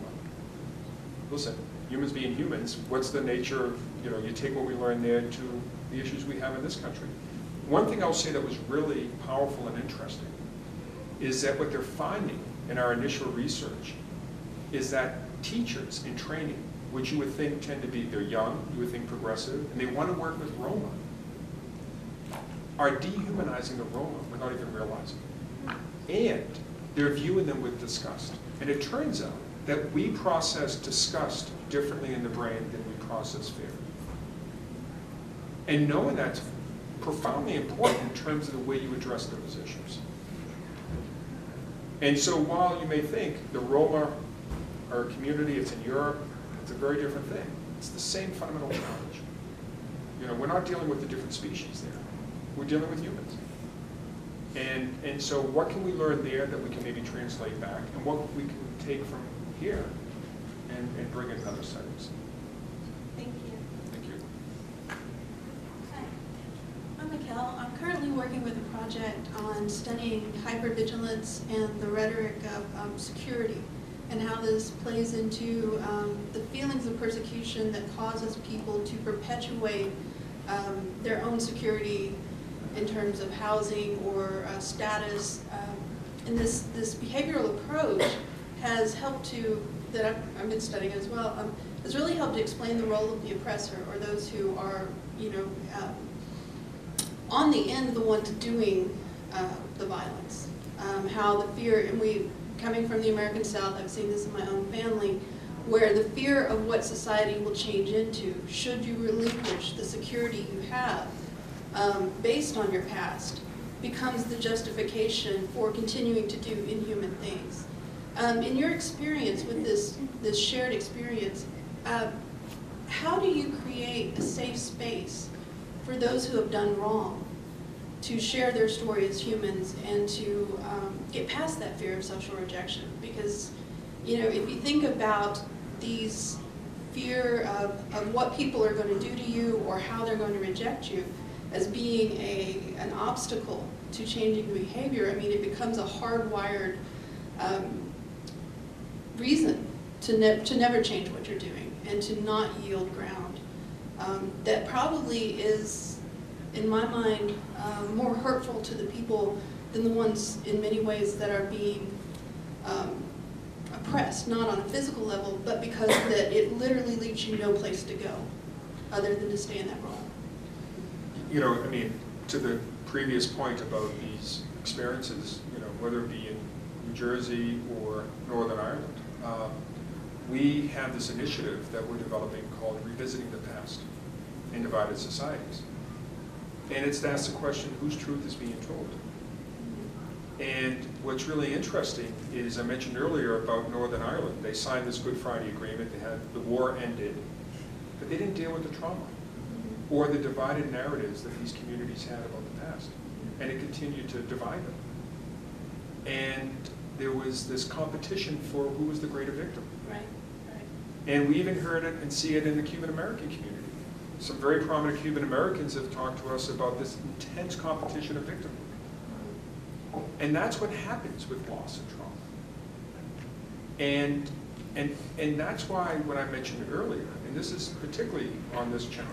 Listen, humans being humans, what's the nature of, you take what we learned there to the issues we have in this country. One thing I'll say that was really powerful and interesting is that what they're finding in our initial research is that teachers in training, which you would think tend to be, they're young, you would think progressive, and they want to work with Roma, are dehumanizing the Roma without even realizing it. And they're viewing them with disgust. And it turns out that we process disgust differently in the brain than we process fear. And knowing that's profoundly important in terms of the way you address those issues. And so while you may think the Roma are a community, it's in Europe, it's a very different thing. It's the same fundamental challenge. We're not dealing with the different species there. We're dealing with humans. And so what can we learn there that we can maybe translate back, and what we can take from here and bring in other settings? Thank you. Thank you. Hi, I'm Mikkel. I'm currently working with a project on studying hypervigilance and the rhetoric of security, and how this plays into the feelings of persecution that causes people to perpetuate their own security in terms of housing or status. And this behavioral approach has helped to, that I've been studying as well, has really helped to explain the role of the oppressor, or those who are, on the end, the ones doing the violence. How the fear, and coming from the American South, I've seen this in my own family, where the fear of what society will change into, should you relinquish the security you have based on your past, becomes the justification for continuing to do inhuman things. In your experience with this shared experience, how do you create a safe space for those who have done wrong to share their story as humans and to get past that fear of social rejection? Because, if you think about these fear of what people are going to do to you or how they're going to reject you as being an obstacle to changing behavior, it becomes a hardwired reason to never change what you're doing and to not yield ground. That probably is, in my mind, more hurtful to the people than the ones in many ways that are being oppressed, not on a physical level, but because that it literally leaves you no place to go other than to stay in that role. To the previous point about these experiences, whether it be in New Jersey or Northern Ireland, we have this initiative that we're developing called Revisiting the Past in Divided Societies. And it's to ask the question, whose truth is being told? And what's really interesting is I mentioned earlier about Northern Ireland. They signed this Good Friday Agreement. They had the war ended, but they didn't deal with the trauma or the divided narratives that these communities had about the past, and it continued to divide them. And there was this competition for who was the greater victim. Right, right. And we even heard it and see it in the Cuban American community. Some very prominent Cuban Americans have talked to us about this intense competition of victimhood. And that's what happens with loss and trauma. And that's why when I mentioned earlier, and this is particularly on this challenge,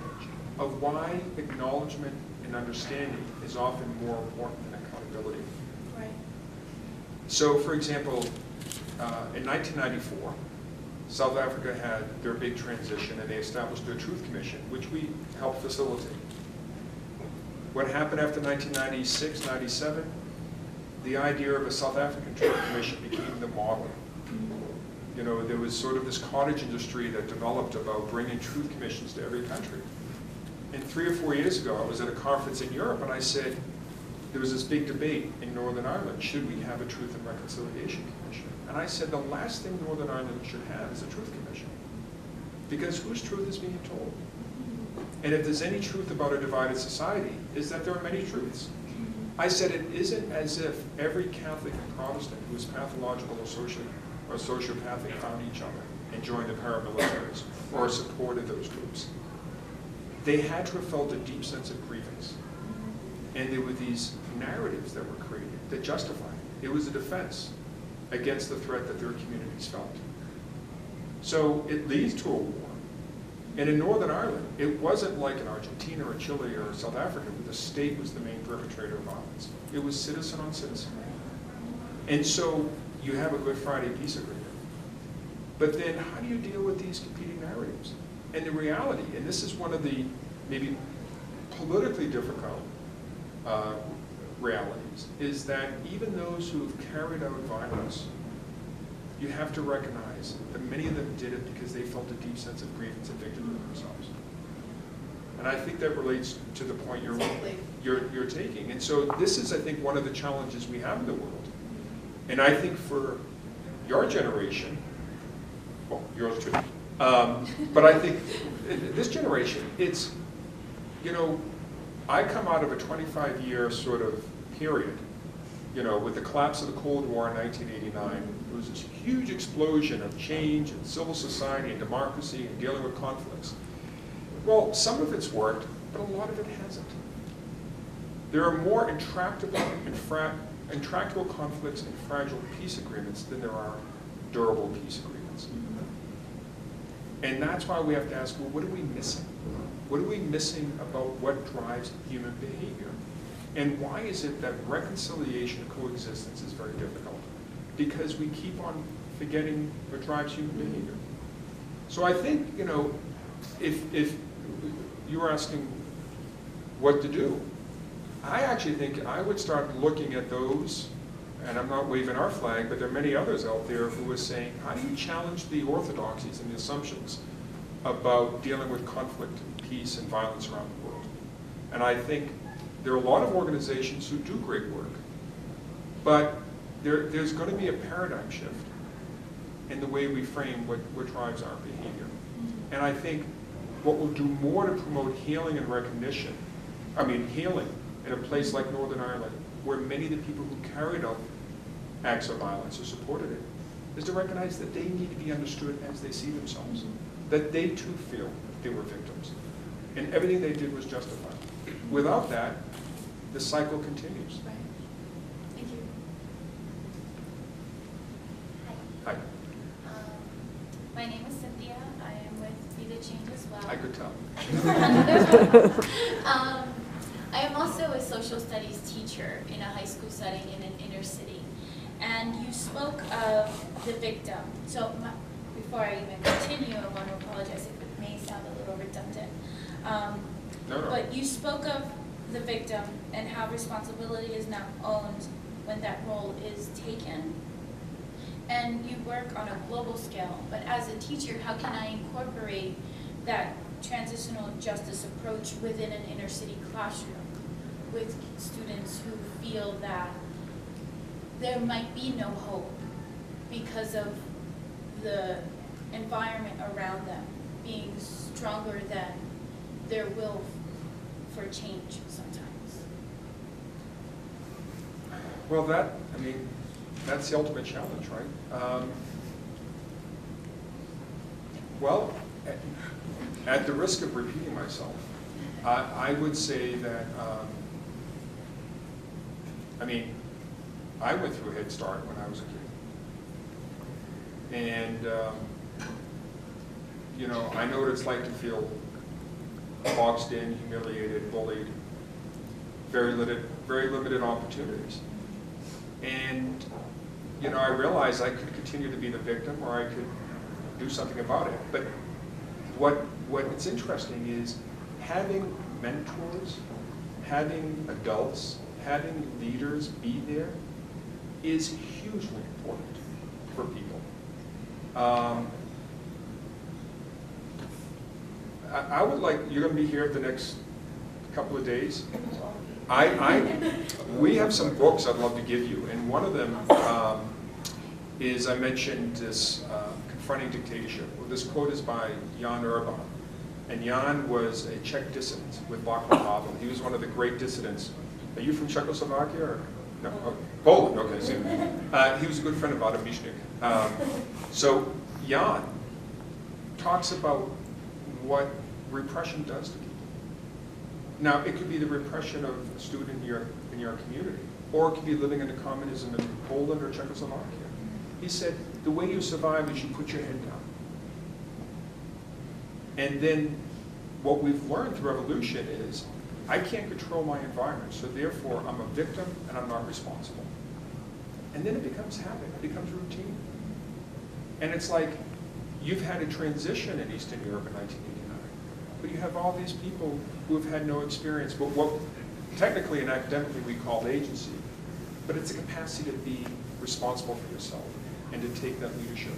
of why acknowledgement and understanding is often more important than accountability. Right. So, for example, in 1994, South Africa had their big transition and they established their Truth Commission, which we helped facilitate. What happened after 1996, 97? The idea of a South African Truth Commission became the model. You know, there was sort of this cottage industry that developed about bringing truth commissions to every country. And 3 or 4 years ago, I was at a conference in Europe and I said, there was this big debate in Northern Ireland, should we have a Truth and Reconciliation Commission? And I said, the last thing Northern Ireland should have is a Truth Commission. Because whose truth is being told? And if there's any truth about a divided society, is that there are many truths. I said it isn't as if every Catholic and Protestant who is pathological or sociopathic found each other and joined the paramilitaries or supported those groups. They had to have felt a deep sense of grievance. And there were these narratives that were created that justified it. It was a defense against the threat that their communities felt. So it leads to a war. And in Northern Ireland, it wasn't like in Argentina or Chile or South Africa where the state was the main perpetrator of violence. It was citizen on citizen. And so you have a Good Friday Peace Agreement. But then how do you deal with these competing narratives? And the reality, and this is one of the maybe politically difficult realities, is that even those who have carried out violence, you have to recognize that many of them did it because they felt a deep sense of grievance and victimhood themselves. And I think that relates to the point you're taking. And so this is, I think, one of the challenges we have in the world. And I think for your generation, well, yours too, but I think this generation, it's, you know, I come out of a 25-year sort of period, you know, with the collapse of the Cold War in 1989. There was this huge explosion of change in civil society and democracy and dealing with conflicts. Well, some of it's worked, but a lot of it hasn't. There are more intractable conflicts and fragile peace agreements than there are durable peace agreements. And that's why we have to ask, well, what are we missing? What are we missing about what drives human behavior? And why is it that reconciliation and coexistence is very difficult? Because we keep on forgetting what drives human behavior. So I think, you know, if you were asking what to do, I actually think I would start looking at those, and I'm not waving our flag, but there are many others out there who are saying, how do you challenge the orthodoxies and the assumptions about dealing with conflict, peace, and violence around the world? And I think there are a lot of organizations who do great work, but there's going to be a paradigm shift in the way we frame what drives our behavior. And I think what will do more to promote healing and recognition, healing in a place like Northern Ireland, where many of the people who carried out acts of violence or supported it, is to recognize that they need to be understood as they see themselves, that they too feel they were victims, and everything they did was justified. Without that, the cycle continues. Right. Thank you. Hi. Hi. My name is Cynthia. I am with Be the Change as well. I could tell. I am also a social studies teacher in a high school setting in an inner city. And you spoke of the victim. So before I even continue, I want to apologize if it may sound a little redundant. No. But you spoke of the victim and how responsibility is not owned when that role is taken. And you work on a global scale, but as a teacher, how can I incorporate that transitional justice approach within an inner city classroom with students who feel that there might be no hope because of the environment around them being stronger than their will for change sometimes. Well, that's the ultimate challenge, right? Well, at the risk of repeating myself, I would say that, I went through Head Start when I was a kid. And, I know what it's like to feel boxed in, humiliated, bullied, very limited opportunities. And, I realized I could continue to be the victim or I could do something about it. But what's interesting is having mentors, having adults, having leaders be there is hugely important for people. I would like, you're going to be here the next couple of days. We have some books I'd love to give you, and one of them is, I mentioned this Confronting Dictatorship. Well, this quote is by Jan Urban, and Jan was a Czech dissident with Václav Havel. He was one of the great dissidents. Are you from Czechoslovakia? Or? No, oh, Poland, okay. So, he was a good friend of Adam Michnik. So Jan talks about what repression does to people. Now, it could be the repression of a student in your community, or it could be living under communism in Poland or Czechoslovakia. He said, the way you survive is you put your head down. And then what we've learned through evolution is, I can't control my environment, so therefore I'm a victim and I'm not responsible. And then it becomes habit, it becomes routine. And it's like, you've had a transition in Eastern Europe in 1989, but you have all these people who have had no experience, but what technically and academically we call agency, but it's a capacity to be responsible for yourself and to take that leadership.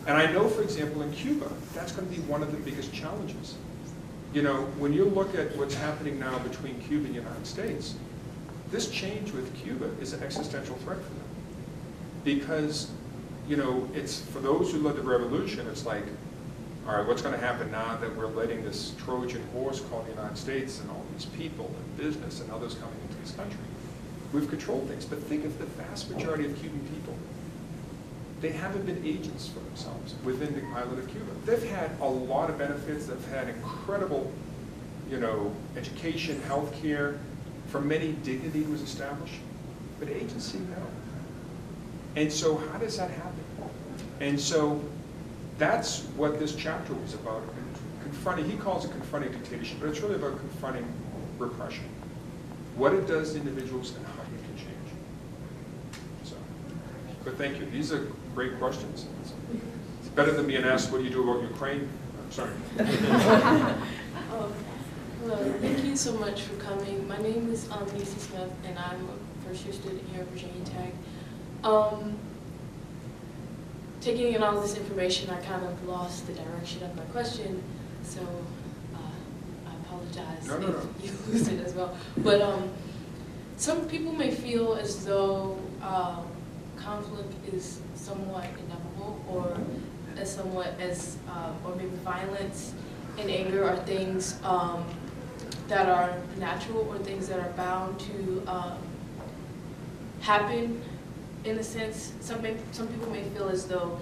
And I know, for example, in Cuba, that's going to be one of the biggest challenges. When you look at what's happening now between Cuba and the United States, this change with Cuba is an existential threat for them. Because, it's for those who led the revolution, it's like, all right, what's going to happen now that we're letting this Trojan horse called the United States and all these people and business and others coming into this country? We've controlled things, but think of the vast majority of Cuban people. They haven't been agents for themselves within the island of Cuba. They've had a lot of benefits. They've had incredible, education, health care. For many, dignity was established. But agency, no. And so how does that happen? And so that's what this chapter was about. Confronting, he calls it confronting dictatorship, but it's really about confronting repression. What it does to individuals and how you can change. So, but thank you. These are great questions. It's better than being asked, what do you do about Ukraine? I'm sorry. Hello, thank you so much for coming. My name is Nisi Smith, and I'm a first-year student here at Virginia Tech. Taking in all this information, I kind of lost the direction of my question, so I apologize if you lose it as well. But some people may feel as though conflict is somewhat inevitable, or or maybe violence and anger are things that are natural, or things that are bound to happen. In a sense, some people may feel as though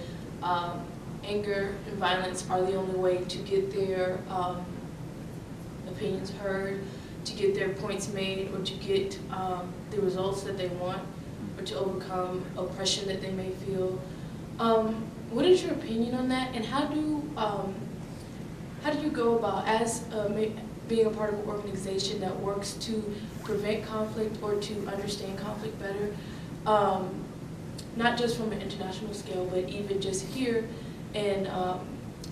anger and violence are the only way to get their opinions heard, to get their points made, or to get the results that they want, or to overcome oppression that they may feel. What is your opinion on that, and how do you go about, as being a part of an organization that works to prevent conflict or to understand conflict better, not just from an international scale, but even just here in our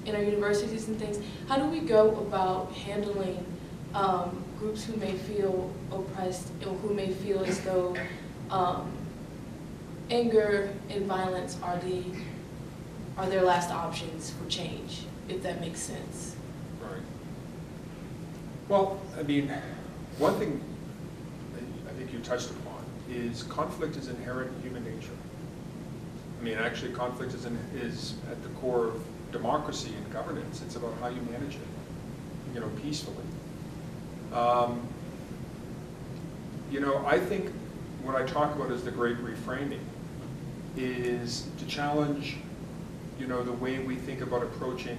universities and things, how do we go about handling groups who may feel oppressed or who may feel as though anger and violence are their last options for change, if that makes sense? Right. Well, one thing I think you touched upon is conflict is inherent in human nature. I mean, actually, conflict is at the core of democracy and governance. It's about how you manage it, peacefully. I think what I talk about as the great reframing is to challenge, the way we think about approaching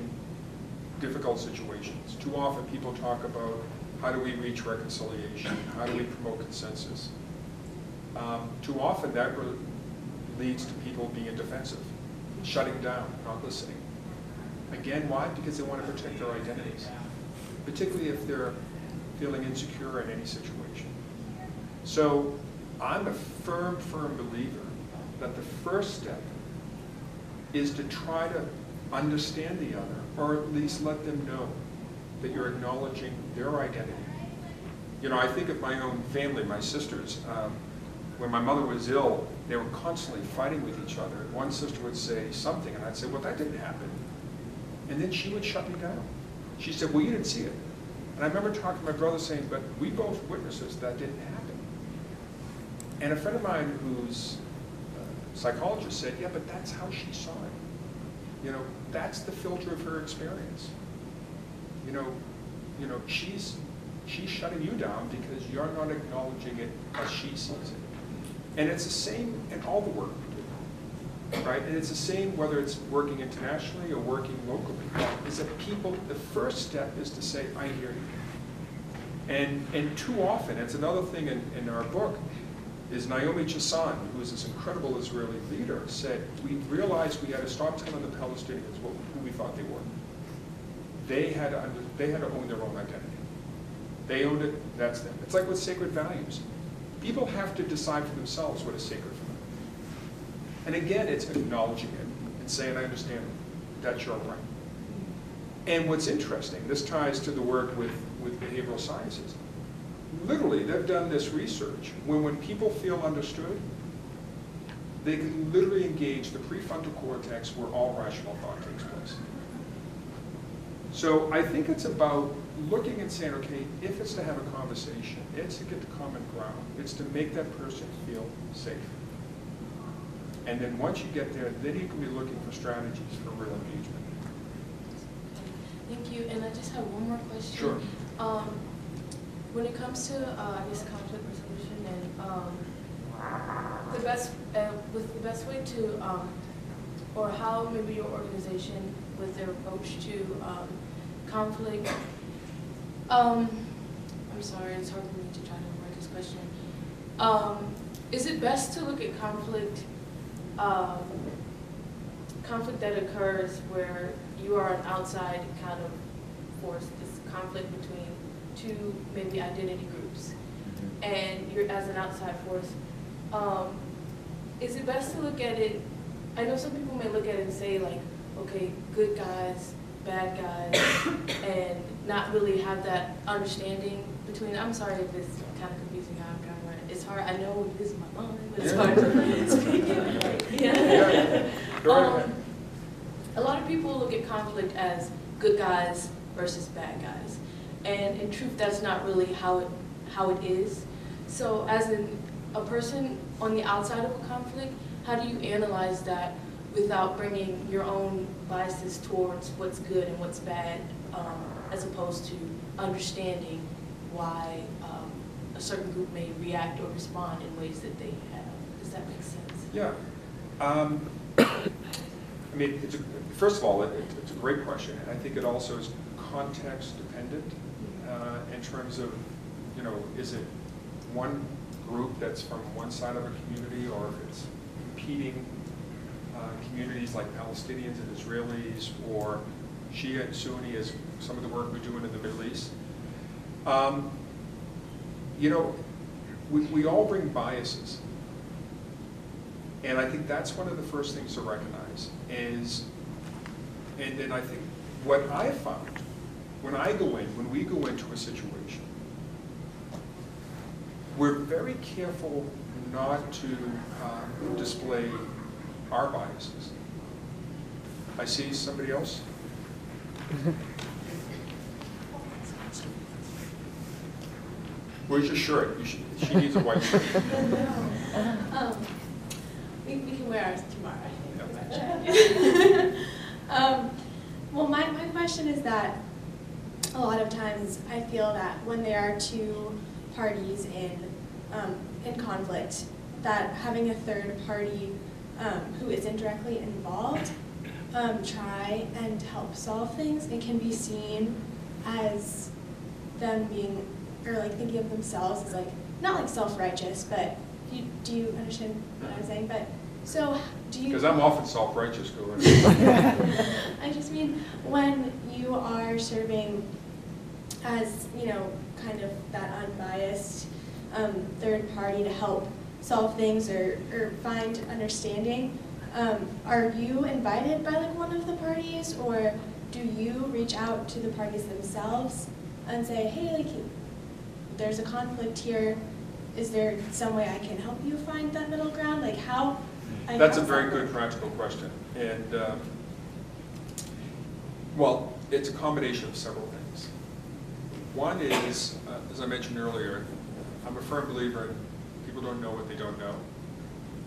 difficult situations. Too often people talk about how do we reach reconciliation, how do we promote consensus. Too often that leads to people being defensive, shutting down, not listening. Again, why? Because they want to protect their identities, particularly if they're feeling insecure in any situation. So I'm a firm believer that the first step is to try to understand the other, or at least let them know that you're acknowledging their identity. I think of my own family, my sisters. When my mother was ill, they were constantly fighting with each other. One sister would say something, and I'd say, well, that didn't happen. And then she would shut me down. She said, well, you didn't see it. And I remember talking to my brother saying, but we both witnesses that didn't happen. And a friend of mine who's a psychologist said, yeah, but that's how she saw it. That's the filter of her experience. She's shutting you down because you're not acknowledging it as she sees it. And it's the same in all the work we do, right? And it's the same whether it's working internationally or working locally, is that the first step is to say, I hear you. And too often, it's another thing in our book, is Naomi Chassan, who is this incredible Israeli leader, said, we realized we had to stop telling the Palestinians who we thought they were. They had to own their own identity. They owned it, that's them. It's like with sacred values. People have to decide for themselves what is sacred for them. And again, it's acknowledging it and saying, I understand that's your right. And what's interesting, this ties to the work with behavioral sciences. Literally, they've done this research when people feel understood, they can literally engage the prefrontal cortex where all rational thought takes place. So I think it's about looking and saying, okay, if it's to have a conversation, it's to get to common ground. It's to make that person feel safe. And then once you get there, then you can be looking for strategies for real engagement. Thank you. And I just have one more question. Sure. When it comes to, conflict resolution and the best way to, or how maybe your organization with their approach to conflict, I'm sorry, it's hard for me to try to word this question. Is it best to look at conflict that occurs where you are an outside kind of force, this conflict between two maybe identity groups, and you're as an outside force, is it best to look at it, I know some people may look at it and say like, okay, good guys, bad guys, and not really have that understanding between, I'm sorry if it's kind of confusing how I'm trying to write it. It's hard, I know this is my mind, but it's hard to speak it. Yeah. A lot of people look at conflict as good guys versus bad guys. And in truth, that's not really how it is. So as a person on the outside of a conflict, how do you analyze that without bringing your own biases towards what's good and what's bad, as opposed to understanding why a certain group may react or respond in ways that they have? Does that make sense? Yeah. I mean, first of all, it's a great question, and I think it also is context dependent in terms of, is it one group that's from one side of a community, or if it's competing communities like Palestinians and Israelis, or Shia and Sunni, as some of the work we're doing in the Middle East. We all bring biases. And I think that's one of the first things to recognize is, and then I think what I found when we go into a situation, we're very careful not to display our biases. I see somebody else. Where's your shirt? She needs a white shirt. We can wear ours tomorrow, I think. Well, my question is that a lot of times I feel that when there are two parties in conflict, that having a third party who isn't directly involved try and help solve things, it can be seen as them being, or like thinking of themselves as like, not like self-righteous, but do you understand what I'm saying? But so do you? Because I'm often self-righteous, go I just mean when you are serving as, you know, kind of that unbiased third party to help solve things or find understanding, are you invited by like one of the parties, or do you reach out to the parties themselves and say, hey, like, there's a conflict here, is there some way I can help you find that middle ground? Like how? That's a very good practical question. And, well, it's a combination of several things. One is, as I mentioned earlier, I'm a firm believer in people don't know what they don't know.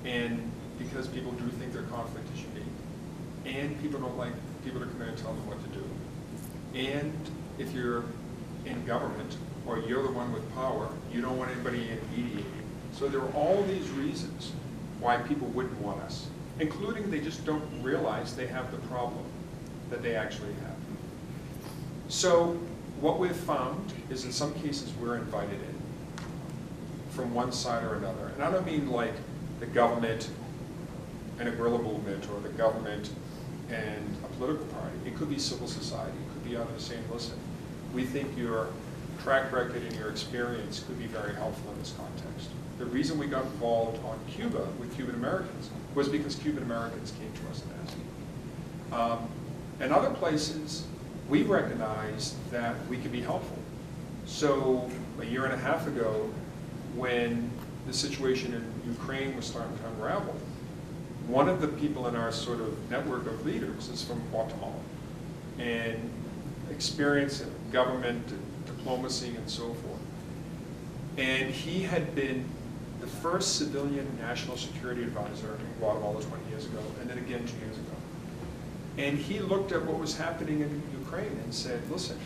And because people do think their conflict is unique. And people don't like people to come in and tell them what to do. And if you're in government, or you're the one with power, you don't want anybody in mediating. So there are all these reasons why people wouldn't want us, including they just don't realize they have the problem that they actually have. So what we've found is in some cases we're invited in from one side or another. And I don't mean like the government and a guerrilla movement, or the government and a political party. It could be civil society. It could be out of the same listen. We think your track record and your experience could be very helpful in this context. The reason we got involved on Cuba with Cuban Americans was because Cuban Americans came to us and asked. In other places, we recognized that we could be helpful. So a year and a half ago, when the situation in Ukraine was starting to unravel, one of the people in our sort of network of leaders is from Guatemala, and experience in government, diplomacy, and so forth. And he had been the first civilian national security advisor in Guatemala 20 years ago, and then again 2 years ago. And he looked at what was happening in Ukraine and said, listen,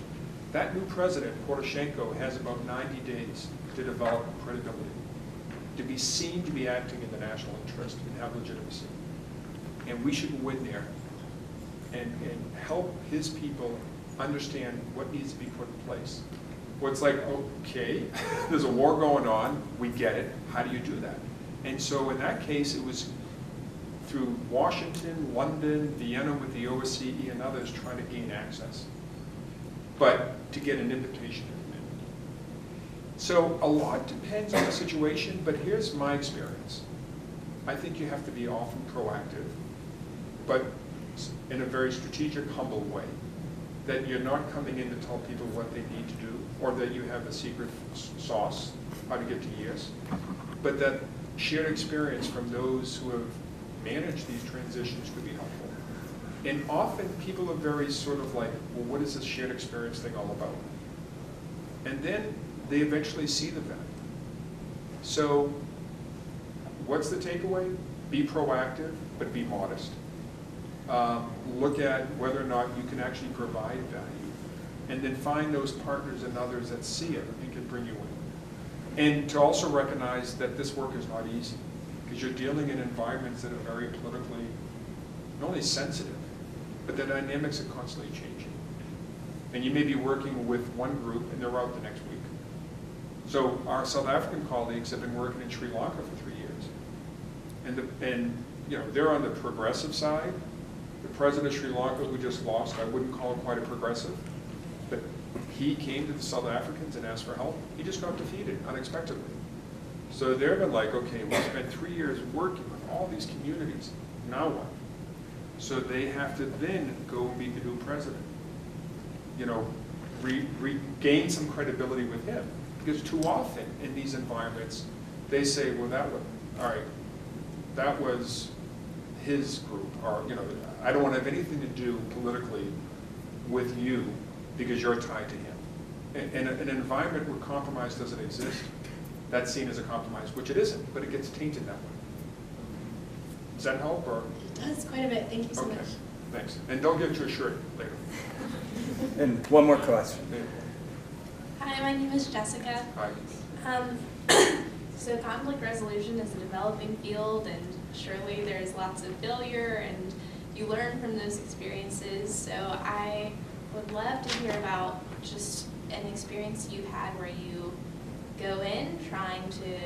that new president, Poroshenko, has about 90 days to develop credibility, to be seen to be acting in the national interest and have legitimacy. And we should go in there and help his people understand what needs to be put in place. Well, it's like, okay, there's a war going on, we get it, how do you do that? And so in that case, it was through Washington, London, Vienna with the OSCE and others trying to gain access, but to get an invitation to come in. So a lot depends on the situation, but here's my experience. I think you have to be often proactive, but in a very strategic, humble way. That you're not coming in to tell people what they need to do, or that you have the secret sauce, how to get to yes, but that shared experience from those who have managed these transitions could be helpful. And often people are very sort of like, well, what is this shared experience thing all about? And then they eventually see the value. So what's the takeaway? Be proactive, but be modest. Look at whether or not you can actually provide value, and then find those partners and others that see it and can bring you in. And to also recognize that this work is not easy, because you're dealing in environments that are very politically, not only sensitive, but the dynamics are constantly changing. And you may be working with one group and they're out the next week. So our South African colleagues have been working in Sri Lanka for 3 years. And you know, they're on the progressive side. The president of Sri Lanka, who just lost, I wouldn't call him quite a progressive, but he came to the South Africans and asked for help. He just got defeated unexpectedly. So they've been like, okay, we spent 3 years working with all these communities, now what? So they have to then go and meet the new president. You know, regain some credibility with him. Because too often in these environments, they say, well, that was his group, or, you know, I don't want to have anything to do politically with you because you're tied to him. in an environment where compromise doesn't exist, that's seen as a compromise, which it isn't, but it gets tainted that way. Does that help, or? It does quite a bit. Thank you so Okay, much. thanks. And don't get your shirt later. And one more question. Hi, my name is Jessica. Hi. So conflict resolution is a developing field, and surely there's lots of failure, and you learn from those experiences. So I would love to hear about just an experience you've had where you go in trying to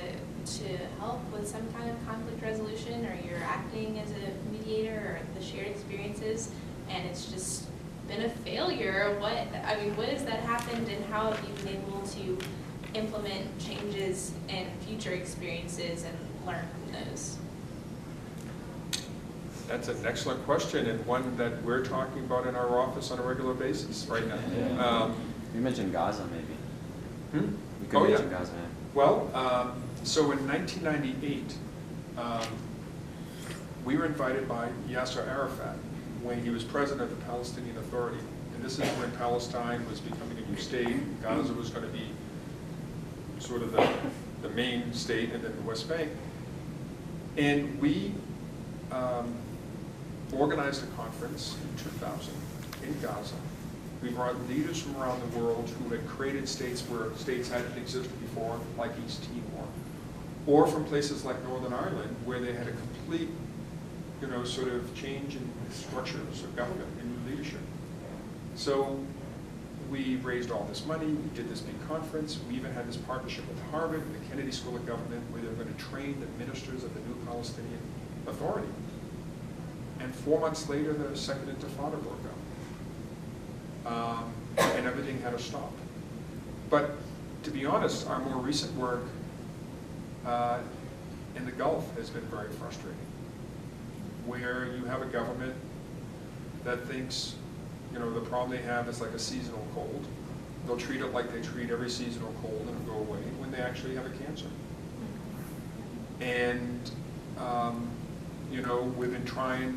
help with some kind of conflict resolution, or you're acting as a mediator, or the shared experiences, and it's just been a failure. What has that happened, and how have you been able to implement changes in future experiences and learn from those? That's an excellent question, and one that we're talking about in our office on a regular basis right now. Yeah. You mentioned Gaza, maybe. Hmm? You could Oh, yeah. mention Gaza. Well, so in 1998, we were invited by Yasser Arafat when he was president of the Palestinian Authority. And this is when Palestine was becoming a new state. Gaza was going to be sort of the main state, and then the West Bank. And we organized a conference in 2000 in Gaza. We brought leaders from around the world who had created states where states hadn't existed before, like East Timor, or from places like Northern Ireland, where they had a complete, sort of change in structures of government and new leadership. So we raised all this money, we did this big conference, we even had this partnership with Harvard and the Kennedy School of Government, where they were going to train the ministers of the new Palestinian Authority. And 4 months later, the Second Intifada broke out. And everything had to stop. But to be honest, our more recent work in the Gulf has been very frustrating, where you have a government that thinks, the problem they have is like a seasonal cold. They'll treat it like they treat every seasonal cold and it'll go away, when they actually have a cancer. And, we've been trying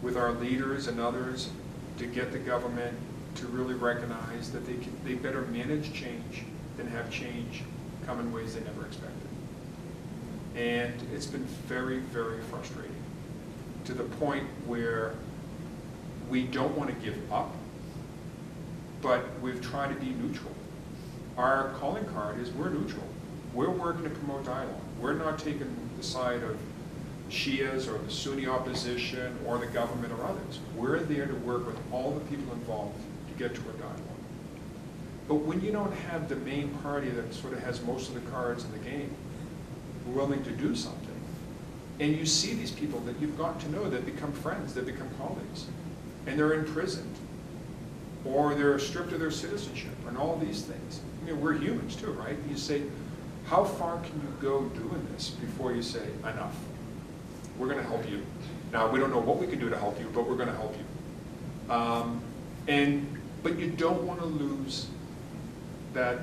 with our leaders and others to get the government to really recognize that they better manage change than have change come in ways they never expected. And it's been very, very frustrating, to the point where we don't want to give up, but we've tried to be neutral. Our calling card is we're neutral. We're working to promote dialogue. We're not taking the side of Shias or the Sunni opposition or the government or others. We're there to work with all the people involved to get to a dialogue. But when you don't have the main party that sort of has most of the cards in the game willing to do something, and you see these people that you've got to know that become friends, that become colleagues, and they're imprisoned, or they're stripped of their citizenship, and all these things. We're humans too, right? You say, how far can you go doing this before you say, enough? We're going to help you. Now, we don't know what we can do to help you, but we're going to help you. But you don't want to lose that,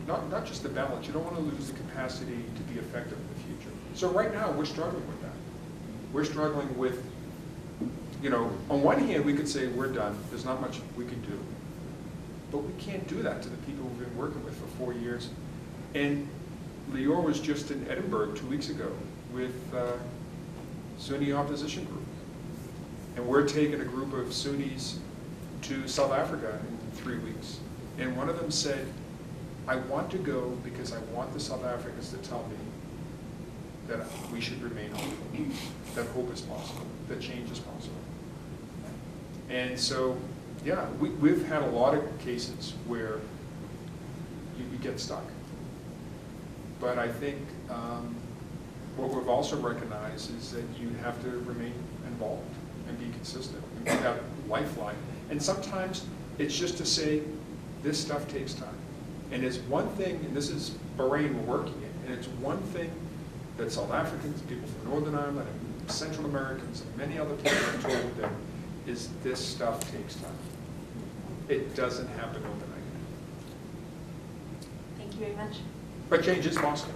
not just the balance, you don't want to lose the capacity to be effective in the future. So right now, we're struggling with that. We're struggling with, on one hand, we could say, we're done, there's not much we can do. But we can't do that to the people we've been working with for 4 years. And Lior was just in Edinburgh 2 weeks ago with Sunni opposition group. And we're taking a group of Sunnis to South Africa in 3 weeks. And one of them said, I want to go because I want the South Africans to tell me that we should remain hopeful, that hope is possible, that change is possible. And so, yeah, we've had a lot of cases where you get stuck. But I think what we've also recognized is that you have to remain involved and be consistent and be that lifeline. And sometimes it's just to say, this stuff takes time. And it's one thing, and this is Bahrain we're working in, and it's one thing that South Africans, people from Northern Ireland, and Central Americans, and many other people have told them, is this stuff takes time. It doesn't happen overnight. Thank you very much. But change is possible.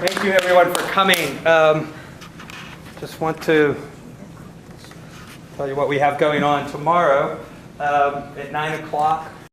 Thank thank you everyone for coming. Just want to tell you what we have going on tomorrow at 9 o'clock.